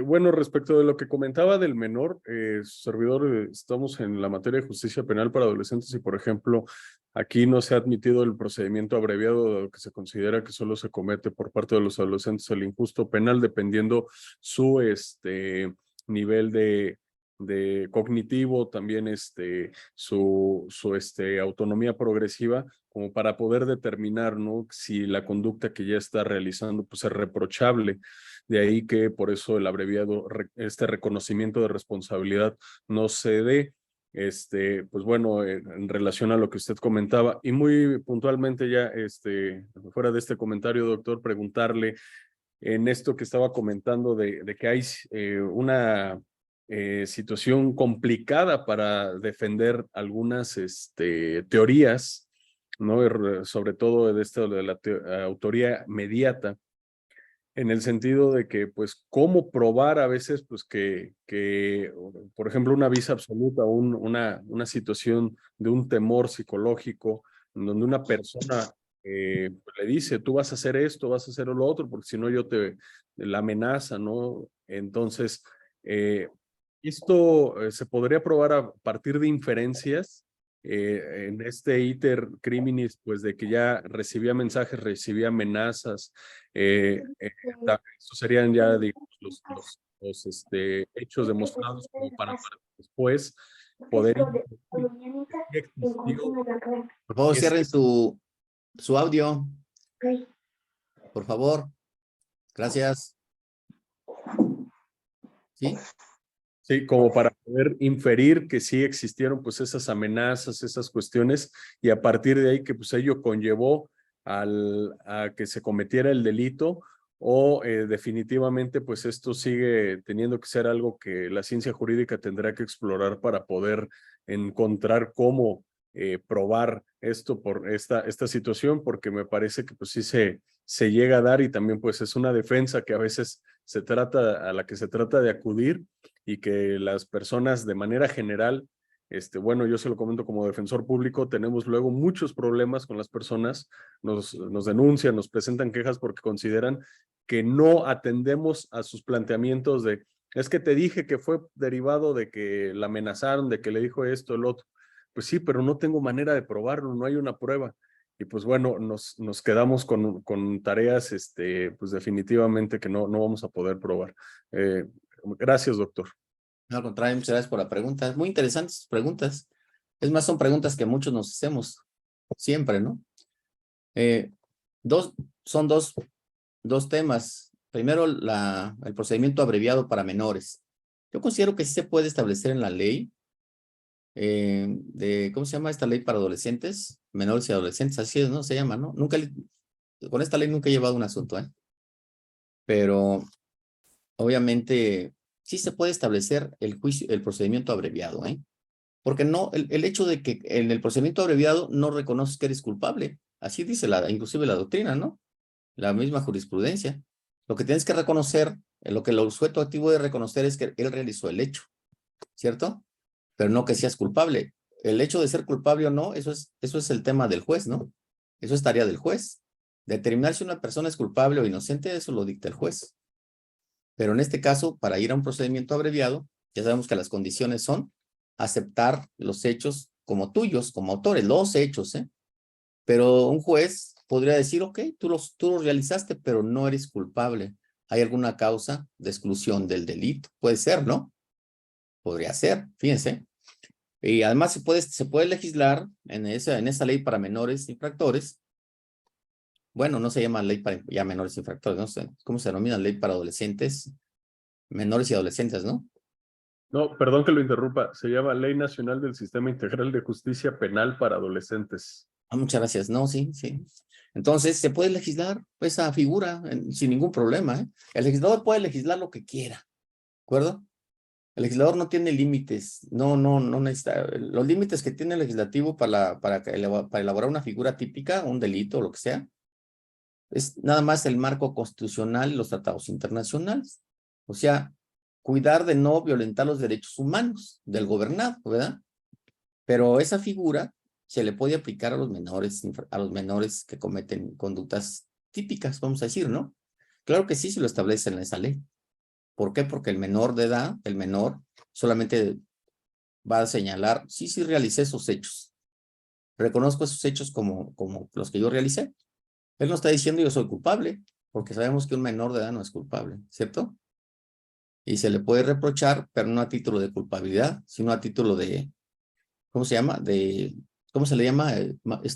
Bueno, respecto de lo que comentaba del menor, su servidor, estamos en la materia de justicia penal para adolescentes y, por ejemplo, aquí no se ha admitido el procedimiento abreviado, dado que se considera que solo se comete por parte de los adolescentes el injusto penal, dependiendo su nivel de cognitivo, también su autonomía progresiva, como para poder determinar, ¿no?, si la conducta que ya está realizando pues es reprochable. De ahí que por eso el abreviado, este reconocimiento de responsabilidad no se dé. Pues bueno, en relación a lo que usted comentaba, y muy puntualmente ya, fuera de este comentario, doctor, preguntarle en esto que estaba comentando de que hay una situación complicada para defender algunas teorías, ¿no? Sobre todo de esto de la autoría mediata, en el sentido de que, pues, cómo probar a veces, pues, por ejemplo, una visa absoluta, una situación de un temor psicológico, en donde una persona le dice, tú vas a hacer esto, vas a hacer lo otro, porque si no yo la amenaza, ¿no? Entonces, esto se podría probar a partir de inferencias, en este iter criminis, pues de que ya recibía mensajes, recibía amenazas, estos serían ya, digamos, los hechos demostrados como para después poder incluir que sí existió. Por favor, cierren su audio. Por favor. Gracias. ¿Sí? Sí, como para poder inferir que sí existieron pues esas amenazas, esas cuestiones, y a partir de ahí que pues ello conllevó a que se cometiera el delito, o definitivamente pues esto sigue teniendo que ser algo que la ciencia jurídica tendrá que explorar para poder encontrar cómo probar esto por esta situación, porque me parece que pues sí se llega a dar, y también pues es una defensa que a veces a la que se trata de acudir, y que las personas de manera general, bueno, yo se lo comento como defensor público, tenemos luego muchos problemas con las personas, nos denuncian, nos presentan quejas porque consideran que no atendemos a sus planteamientos de, es que te dije que fue derivado de que la amenazaron, de que le dijo esto, el otro. Pues sí, pero no tengo manera de probarlo, no hay una prueba. Y pues bueno, nos quedamos con tareas, pues definitivamente que no vamos a poder probar. Gracias, doctor. No, al contrario, muchas gracias por la pregunta. Muy interesantes sus preguntas. Es más, son preguntas que muchos nos hacemos siempre, ¿no? Son dos temas. Primero, el procedimiento abreviado para menores. Yo considero que sí se puede establecer en la ley ¿cómo se llama esta ley para adolescentes? Menores y adolescentes, así es, ¿no? Se llama, ¿no? Con esta ley nunca he llevado un asunto, ¿eh? Pero obviamente sí se puede establecer el procedimiento abreviado, ¿eh? Porque no, el hecho de que en el procedimiento abreviado no reconoces que eres culpable. Así dice inclusive la doctrina, ¿no? La misma jurisprudencia. Lo que tienes que reconocer, lo que el sujeto activo de reconocer es que él realizó el hecho, ¿cierto? Pero no que seas culpable. El hecho de ser culpable o no, eso es el tema del juez, ¿no? Eso es tarea del juez. Determinar si una persona es culpable o inocente, eso lo dicta el juez. Pero en este caso, para ir a un procedimiento abreviado, ya sabemos que las condiciones son aceptar los hechos como tuyos, como autores, los hechos, ¿eh? Pero un juez podría decir, ok, tú los realizaste, pero no eres culpable. ¿Hay alguna causa de exclusión del delito? Puede ser, ¿no? Podría ser, fíjense. Y además se puede legislar en esa ley para menores infractores. Bueno, no se llama ley para ya menores infractores, no sé cómo se denomina, ley para adolescentes, menores y adolescentes, ¿no? No, perdón que lo interrumpa, se llama Ley Nacional del Sistema Integral de Justicia Penal para Adolescentes. Muchas gracias. No, sí, sí. Entonces, se puede legislar esa figura sin ningún problema, ¿eh? El legislador puede legislar lo que quiera, ¿de acuerdo? El legislador no tiene límites, no necesita. Los límites que tiene el legislativo para elaborar una figura típica, un delito o lo que sea, es nada más el marco constitucional y los tratados internacionales. O sea, cuidar de no violentar los derechos humanos del gobernado, ¿verdad? Pero esa figura se le puede aplicar a los menores que cometen conductas típicas, vamos a decir, ¿no? Claro que sí, se lo establece en esa ley. ¿Por qué? Porque el menor de edad, el menor, solamente va a señalar, sí, sí realicé esos hechos. Reconozco esos hechos como los que yo realicé. Él no está diciendo yo soy culpable, porque sabemos que un menor de edad no es culpable, ¿cierto? Y se le puede reprochar, pero no a título de culpabilidad, sino a título de, ¿cómo se llama? ¿Cómo se le llama,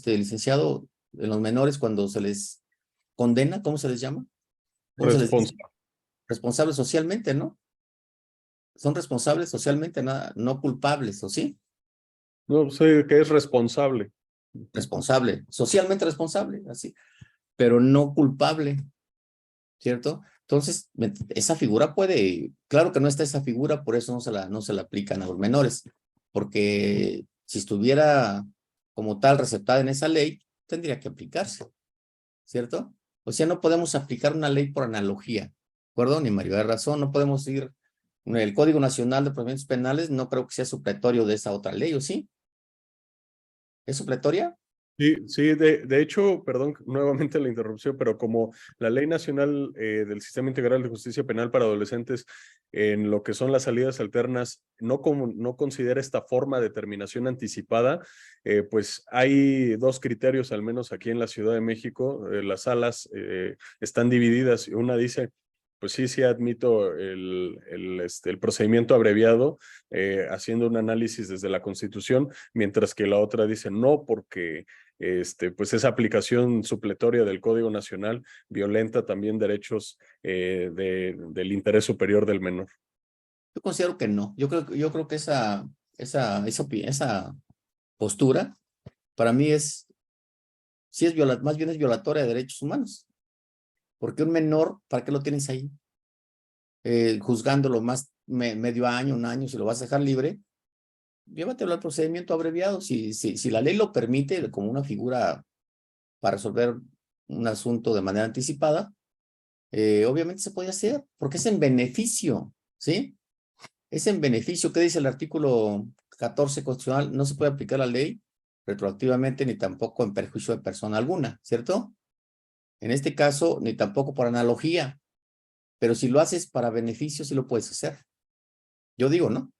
licenciado, en los menores cuando se les condena? ¿Cómo se les llama? ¿Cómo se les dice? Responsable. Responsables socialmente, ¿no? Son responsables socialmente, no culpables, ¿o sí? No sé qué es responsable. Responsable, socialmente responsable, así, pero no culpable, ¿cierto? Entonces, esa figura puede, claro que no está esa figura, por eso no se la aplican a los menores, porque si estuviera como tal receptada en esa ley, tendría que aplicarse, ¿cierto? O sea, no podemos aplicar una ley por analogía, ¿de acuerdo? Ni Mario, hay razón, no podemos ir, el Código Nacional de Procedimientos Penales no creo que sea supletorio de esa otra ley, ¿o sí? ¿Es supletoria? Sí, sí, de hecho, perdón nuevamente la interrupción, pero como la Ley Nacional del Sistema Integral de Justicia Penal para Adolescentes, en lo que son las salidas alternas, no considera esta forma de terminación anticipada, pues hay dos criterios, al menos aquí en la Ciudad de México. Las salas están divididas y una dice, pues sí admito el procedimiento abreviado, haciendo un análisis desde la Constitución, mientras que la otra dice no, porque pues esa aplicación supletoria del Código Nacional violenta también derechos del interés superior del menor. Yo considero que no. Yo creo que esa postura para mí sí es más bien es violatoria de derechos humanos. Porque un menor, ¿para qué lo tienes ahí? Juzgándolo medio año, un año, si lo vas a dejar libre, llévatelo al procedimiento abreviado. Si la ley lo permite como una figura para resolver un asunto de manera anticipada, obviamente se puede hacer, porque es en beneficio, ¿sí? Es en beneficio. ¿Qué dice el artículo 14 constitucional? No se puede aplicar la ley retroactivamente ni tampoco en perjuicio de persona alguna, ¿cierto? En este caso, ni tampoco por analogía, pero si lo haces para beneficio, sí lo puedes hacer. Yo digo, ¿no?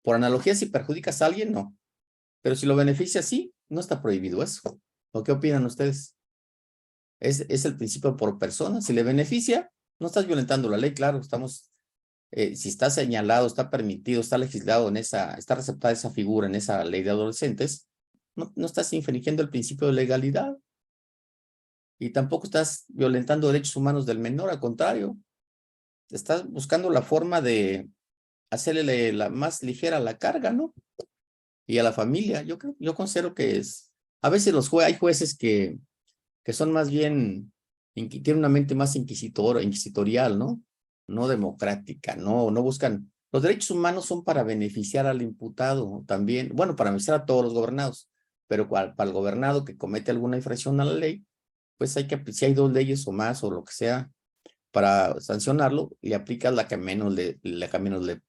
Por analogía, si perjudicas a alguien, no. Pero si lo beneficias, sí, no está prohibido eso. ¿O qué opinan ustedes? Es el principio por persona. Si le beneficia, no estás violentando la ley, claro, si está señalado, está permitido, está legislado está receptada esa figura en esa ley de adolescentes, no estás infringiendo el principio de legalidad y tampoco estás violentando derechos humanos del menor, al contrario, estás buscando la forma de hacerle la más ligera la carga, ¿no? Y a la familia, yo considero que a veces hay jueces que son más bien, tienen una mente más inquisitorial, ¿no? No democrática, no buscan. Los derechos humanos son para beneficiar al imputado también, bueno, para beneficiar a todos los gobernados, pero para el gobernado que comete alguna infracción a la ley, pues si hay dos leyes o más o lo que sea, para sancionarlo, le aplicas la que menos le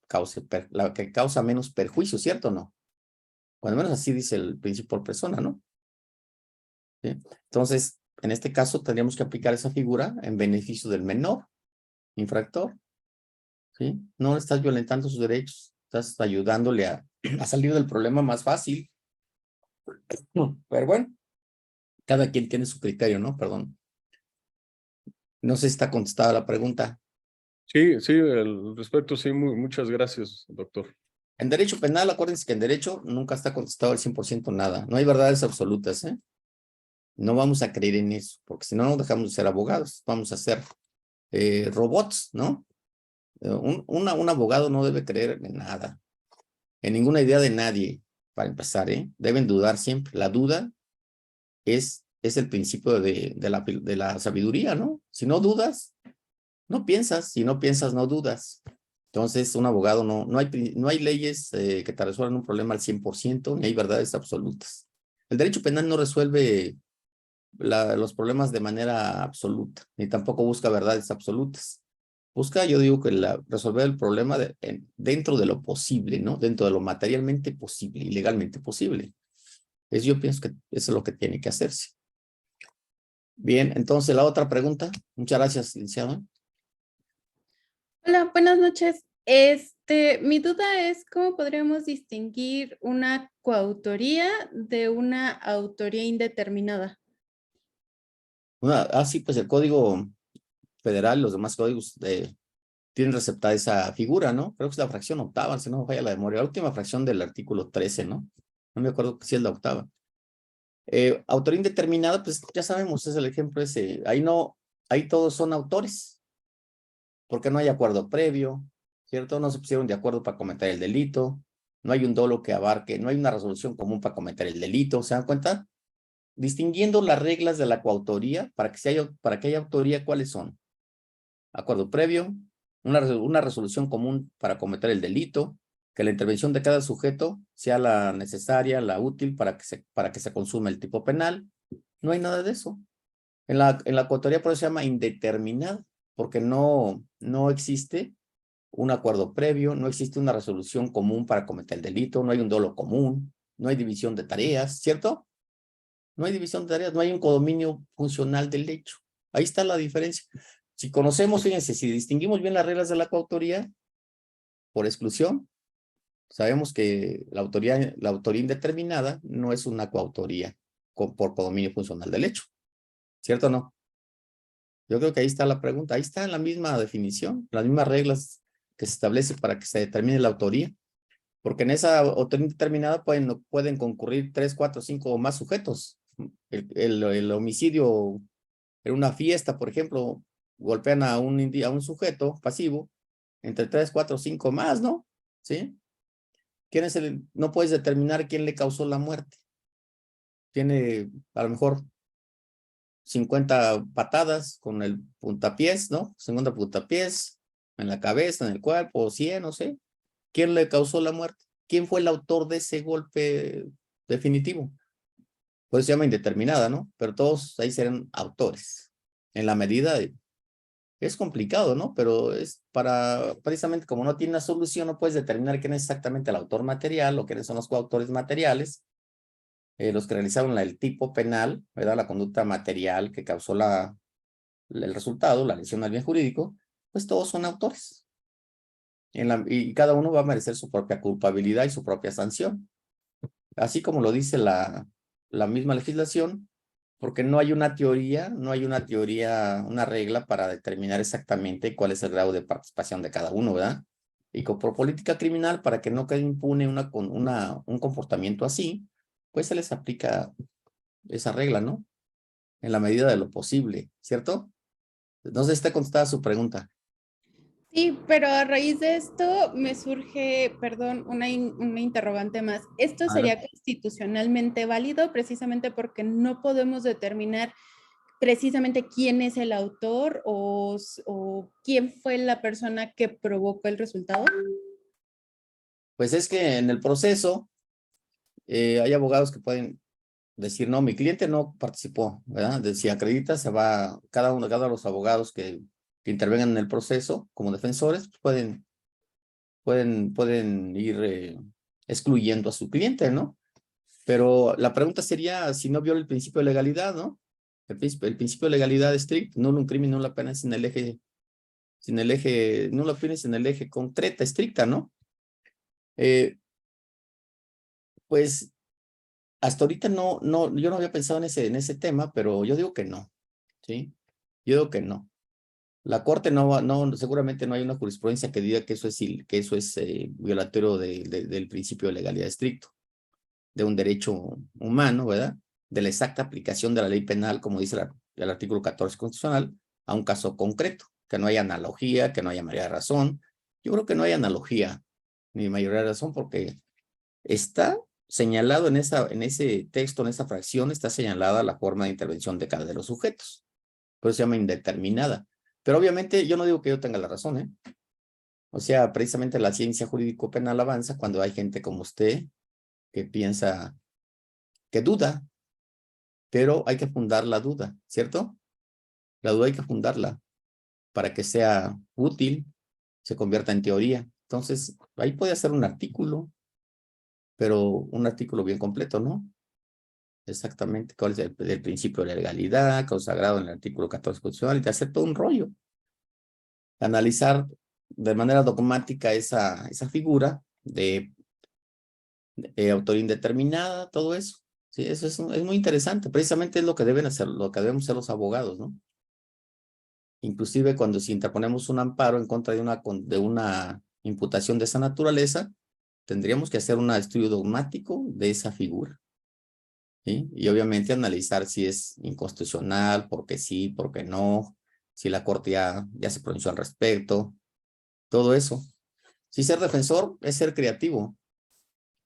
cause, la que causa menos perjuicio, ¿cierto o no? Cuando menos así dice el principio por persona, ¿no? ¿Sí? Entonces, en este caso, tendríamos que aplicar esa figura en beneficio del menor infractor, ¿sí? No estás violentando sus derechos, estás ayudándole a salir del problema más fácil. Pero bueno, cada quien tiene su criterio, ¿no? Perdón. No sé si está contestada la pregunta. Sí, al respecto, sí, muchas gracias, doctor. En derecho penal, acuérdense que en derecho nunca está contestado al 100% nada. No hay verdades absolutas, ¿eh? No vamos a creer en eso, porque si no, no dejamos de ser abogados. Vamos a ser robots, ¿no? Un abogado no debe creer en nada, en ninguna idea de nadie, para empezar, ¿eh? Deben dudar siempre. La duda es el principio de la sabiduría, ¿no? Si no dudas, no piensas. Si no piensas, no dudas. Entonces, un abogado no hay leyes que te resuelvan un problema al 100%, ni hay verdades absolutas. El derecho penal no resuelve los problemas de manera absoluta, ni tampoco busca verdades absolutas. Busca, yo digo que resolver el problema dentro de lo posible, ¿no? Dentro de lo materialmente posible y legalmente posible. Yo pienso que eso es lo que tiene que hacerse. Bien, entonces la otra pregunta. Muchas gracias, licenciado. Hola, buenas noches. Mi duda es cómo podríamos distinguir una coautoría de una autoría indeterminada. Sí, pues el Código Federal y los demás códigos tienen receptada esa figura, ¿no? Creo que es la fracción octava, si no me falla la memoria. La última fracción del artículo 13, ¿no? No me acuerdo si es la octava. Autoría indeterminada, pues ya sabemos, es el ejemplo ese. Ahí todos son autores, porque no hay acuerdo previo, ¿cierto? No se pusieron de acuerdo para cometer el delito, no hay un dolo que abarque, no hay una resolución común para cometer el delito, ¿se dan cuenta? Distinguiendo las reglas de la coautoría, para que haya autoría, ¿cuáles son? Acuerdo previo, una resolución común para cometer el delito, que la intervención de cada sujeto sea la necesaria, la útil para que se consuma el tipo penal. No hay nada de eso. En la coautoría por eso se llama indeterminada, porque no existe un acuerdo previo, no existe una resolución común para cometer el delito, no hay un dolo común, no hay división de tareas, ¿cierto? No hay división de tareas, no hay un codominio funcional del hecho. Ahí está la diferencia. Si conocemos, fíjense, si distinguimos bien las reglas de la coautoría, por exclusión, sabemos que la autoría indeterminada no es una coautoría por codominio funcional del hecho. ¿Cierto o no? Yo creo que ahí está la pregunta. Ahí está la misma definición, las mismas reglas que se establecen para que se determine la autoría. Porque en esa autoría indeterminada pueden concurrir 3, 4, 5 o más sujetos. El homicidio en una fiesta, por ejemplo, golpean a un sujeto pasivo, entre 3, 4, 5 más, ¿no? ¿Sí? No puedes determinar quién le causó la muerte. Tiene, a lo mejor, 50 patadas con el puntapiés, ¿no? 50 puntapiés en la cabeza, en el cuerpo, o 100, no sé. ¿Quién le causó la muerte? ¿Quién fue el autor de ese golpe definitivo? Pues se llama indeterminada, ¿no? Pero todos ahí serán autores. En la medida de... Es complicado, ¿no? Pero es precisamente como no tiene una solución, no puedes determinar quién es exactamente el autor material o quiénes son los coautores materiales, los que realizaron el tipo penal, ¿verdad? La conducta material que causó el resultado, la lesión al bien jurídico, pues todos son autores. Y cada uno va a merecer su propia culpabilidad y su propia sanción. Así como lo dice la misma legislación, porque no hay una teoría, una regla para determinar exactamente cuál es el grado de participación de cada uno, ¿verdad? Y por política criminal, para que no quede impune un comportamiento así, pues se les aplica esa regla, ¿no? En la medida de lo posible, ¿cierto? No sé si está contestada su pregunta. Sí, pero a raíz de esto me surge, perdón, una interrogante más. ¿Esto sería constitucionalmente válido precisamente porque no podemos determinar precisamente quién es el autor o quién fue la persona que provocó el resultado? Pues es que en el proceso hay abogados que pueden decir, no, mi cliente no participó, ¿verdad? Si acredita, se va, cada uno de los abogados que intervengan en el proceso como defensores, pues pueden ir excluyendo a su cliente, ¿no? Pero la pregunta sería si no viola el principio de legalidad, ¿no? El principio de legalidad estricto, no un crimen, no la pena sin el eje, no la pena sin el eje concreta, estricta, ¿no? Pues hasta ahorita yo no había pensado en ese tema, pero yo digo que no, ¿sí? Yo digo que no. La Corte seguramente no hay una jurisprudencia que diga que eso es violatorio del principio de legalidad estricto, de un derecho humano, ¿verdad? De la exacta aplicación de la ley penal, como dice el artículo 14 constitucional, a un caso concreto, que no haya analogía, que no haya mayoría de razón. Yo creo que no hay analogía ni mayoría de razón porque está señalado en ese texto, en esa fracción, está señalada la forma de intervención de cada de los sujetos. Por eso se llama indeterminada. Pero obviamente yo no digo que yo tenga la razón, ¿eh? O sea, precisamente la ciencia jurídico-penal avanza cuando hay gente como usted que piensa, que duda, pero hay que fundar la duda, ¿cierto? La duda hay que fundarla para que sea útil, se convierta en teoría. Entonces, ahí puede hacer un artículo, pero un artículo bien completo, ¿no? Exactamente, cuál es el principio de legalidad, consagrado en el artículo 14 constitucional, y te hace todo un rollo. Analizar de manera dogmática esa figura de autoría indeterminada, todo eso. Sí, eso es muy interesante. Precisamente es lo que deben hacer, lo que debemos hacer los abogados, ¿no? Inclusive cuando si interponemos un amparo en contra de una imputación de esa naturaleza, tendríamos que hacer un estudio dogmático de esa figura. ¿Sí? Y obviamente analizar si es inconstitucional, porque sí, porque no, si la Corte ya se pronunció al respecto, todo eso. Si ser defensor es ser creativo,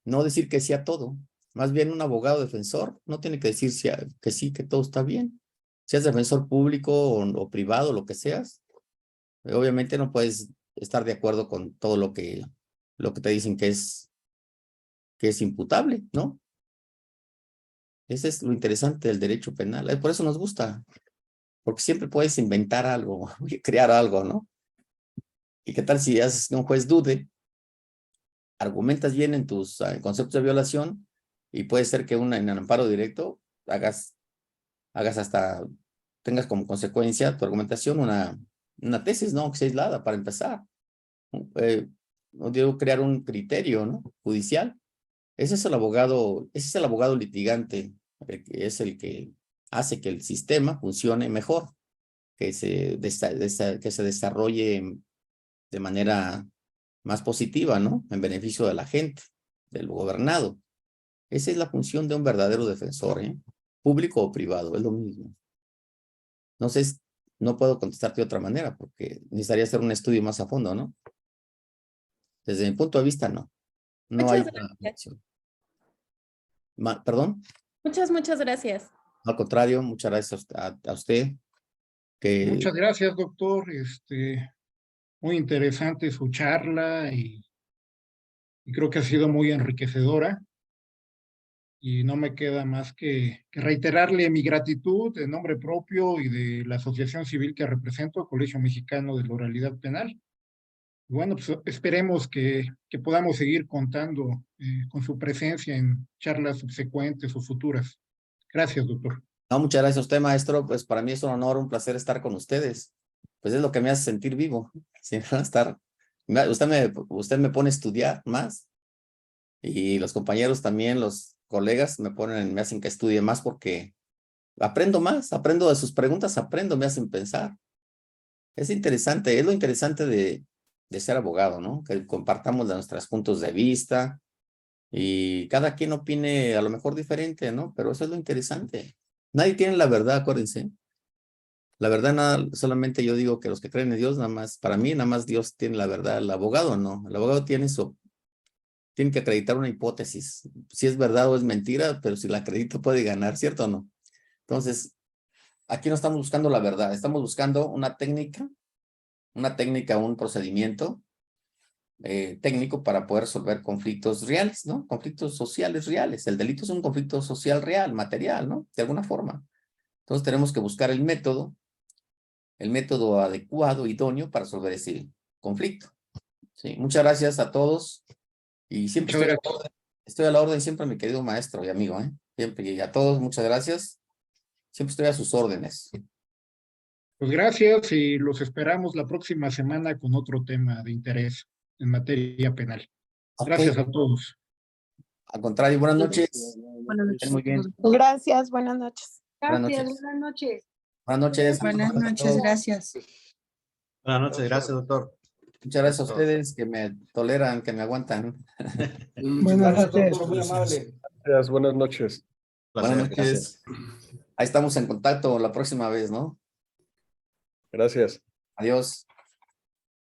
no decir que sí a todo. Más bien un abogado defensor no tiene que decir que sí, que todo está bien. Seas defensor público o privado, lo que seas, obviamente no puedes estar de acuerdo con todo lo que te dicen que es imputable, ¿no? Ese es lo interesante del derecho penal. Por eso nos gusta, porque siempre puedes inventar algo, crear algo, ¿no? ¿Y qué tal si haces que un juez dude? Argumentas bien en tus conceptos de violación y puede ser que en amparo directo hagas hasta, tengas como consecuencia tu argumentación una tesis, ¿no? Que sea aislada para empezar. No digo crear un criterio, ¿no? Judicial. Ese es el abogado litigante, es el que hace que el sistema funcione mejor, que se desarrolle de manera más positiva, ¿no? En beneficio de la gente, del gobernado. Esa es la función de un verdadero defensor, ¿eh? Público o privado, es lo mismo. Entonces, no puedo contestarte de otra manera, porque necesitaría hacer un estudio más a fondo, ¿no? Desde mi punto de vista, no. No hay Muchas una gracias. opción. ¿Perdón? Muchas gracias. Al contrario, muchas gracias a usted. Muchas gracias, doctor. Muy interesante su charla y creo que ha sido muy enriquecedora. Y no me queda más que reiterarle mi gratitud en nombre propio y de la asociación civil que represento, Colegio Mexicano de la Oralidad Penal. Bueno, pues esperemos que podamos seguir contando con su presencia en charlas subsecuentes o futuras. Gracias, doctor. No, muchas gracias a usted, maestro. Pues para mí es un honor, un placer estar con ustedes. Pues es lo que me hace sentir vivo. Si no estar, usted me pone a estudiar más y los compañeros también, los colegas me hacen que estudie más porque aprendo más, aprendo de sus preguntas, me hacen pensar. Es interesante, es lo interesante de ser abogado, ¿no? Que compartamos nuestros puntos de vista y cada quien opine a lo mejor diferente, ¿no? Pero eso es lo interesante. Nadie tiene la verdad, acuérdense. La verdad, nada, solamente yo digo que los que creen en Dios, nada más, para mí, nada más Dios tiene la verdad. El abogado no. El abogado tiene que acreditar una hipótesis. Si es verdad o es mentira, pero si la acredita puede ganar, ¿cierto o no? Entonces, aquí no estamos buscando la verdad, estamos buscando una técnica, un procedimiento técnico para poder resolver conflictos reales, ¿no? Conflictos sociales reales. El delito es un conflicto social real, material, ¿no? De alguna forma. Entonces tenemos que buscar el método adecuado, idóneo para resolver ese conflicto. ¿Sí? Muchas gracias a todos y siempre estoy a la orden siempre, mi querido maestro y amigo, ¿eh? Siempre, y a todos, muchas gracias. Siempre estoy a sus órdenes. Pues gracias y los esperamos la próxima semana con otro tema de interés en materia penal. Gracias a todos. Al contrario, buenas noches. Buenas noches. Muy bien. Gracias, buenas noches. Buenas noches. Buenas noches. Buenas noches, gracias. Buenas noches, gracias, doctor. Muchas gracias a ustedes que me toleran, que me aguantan. Buenas noches, muy amable. Gracias, buenas noches. Buenas noches. Ahí estamos en contacto la próxima vez, ¿no? Gracias. Adiós.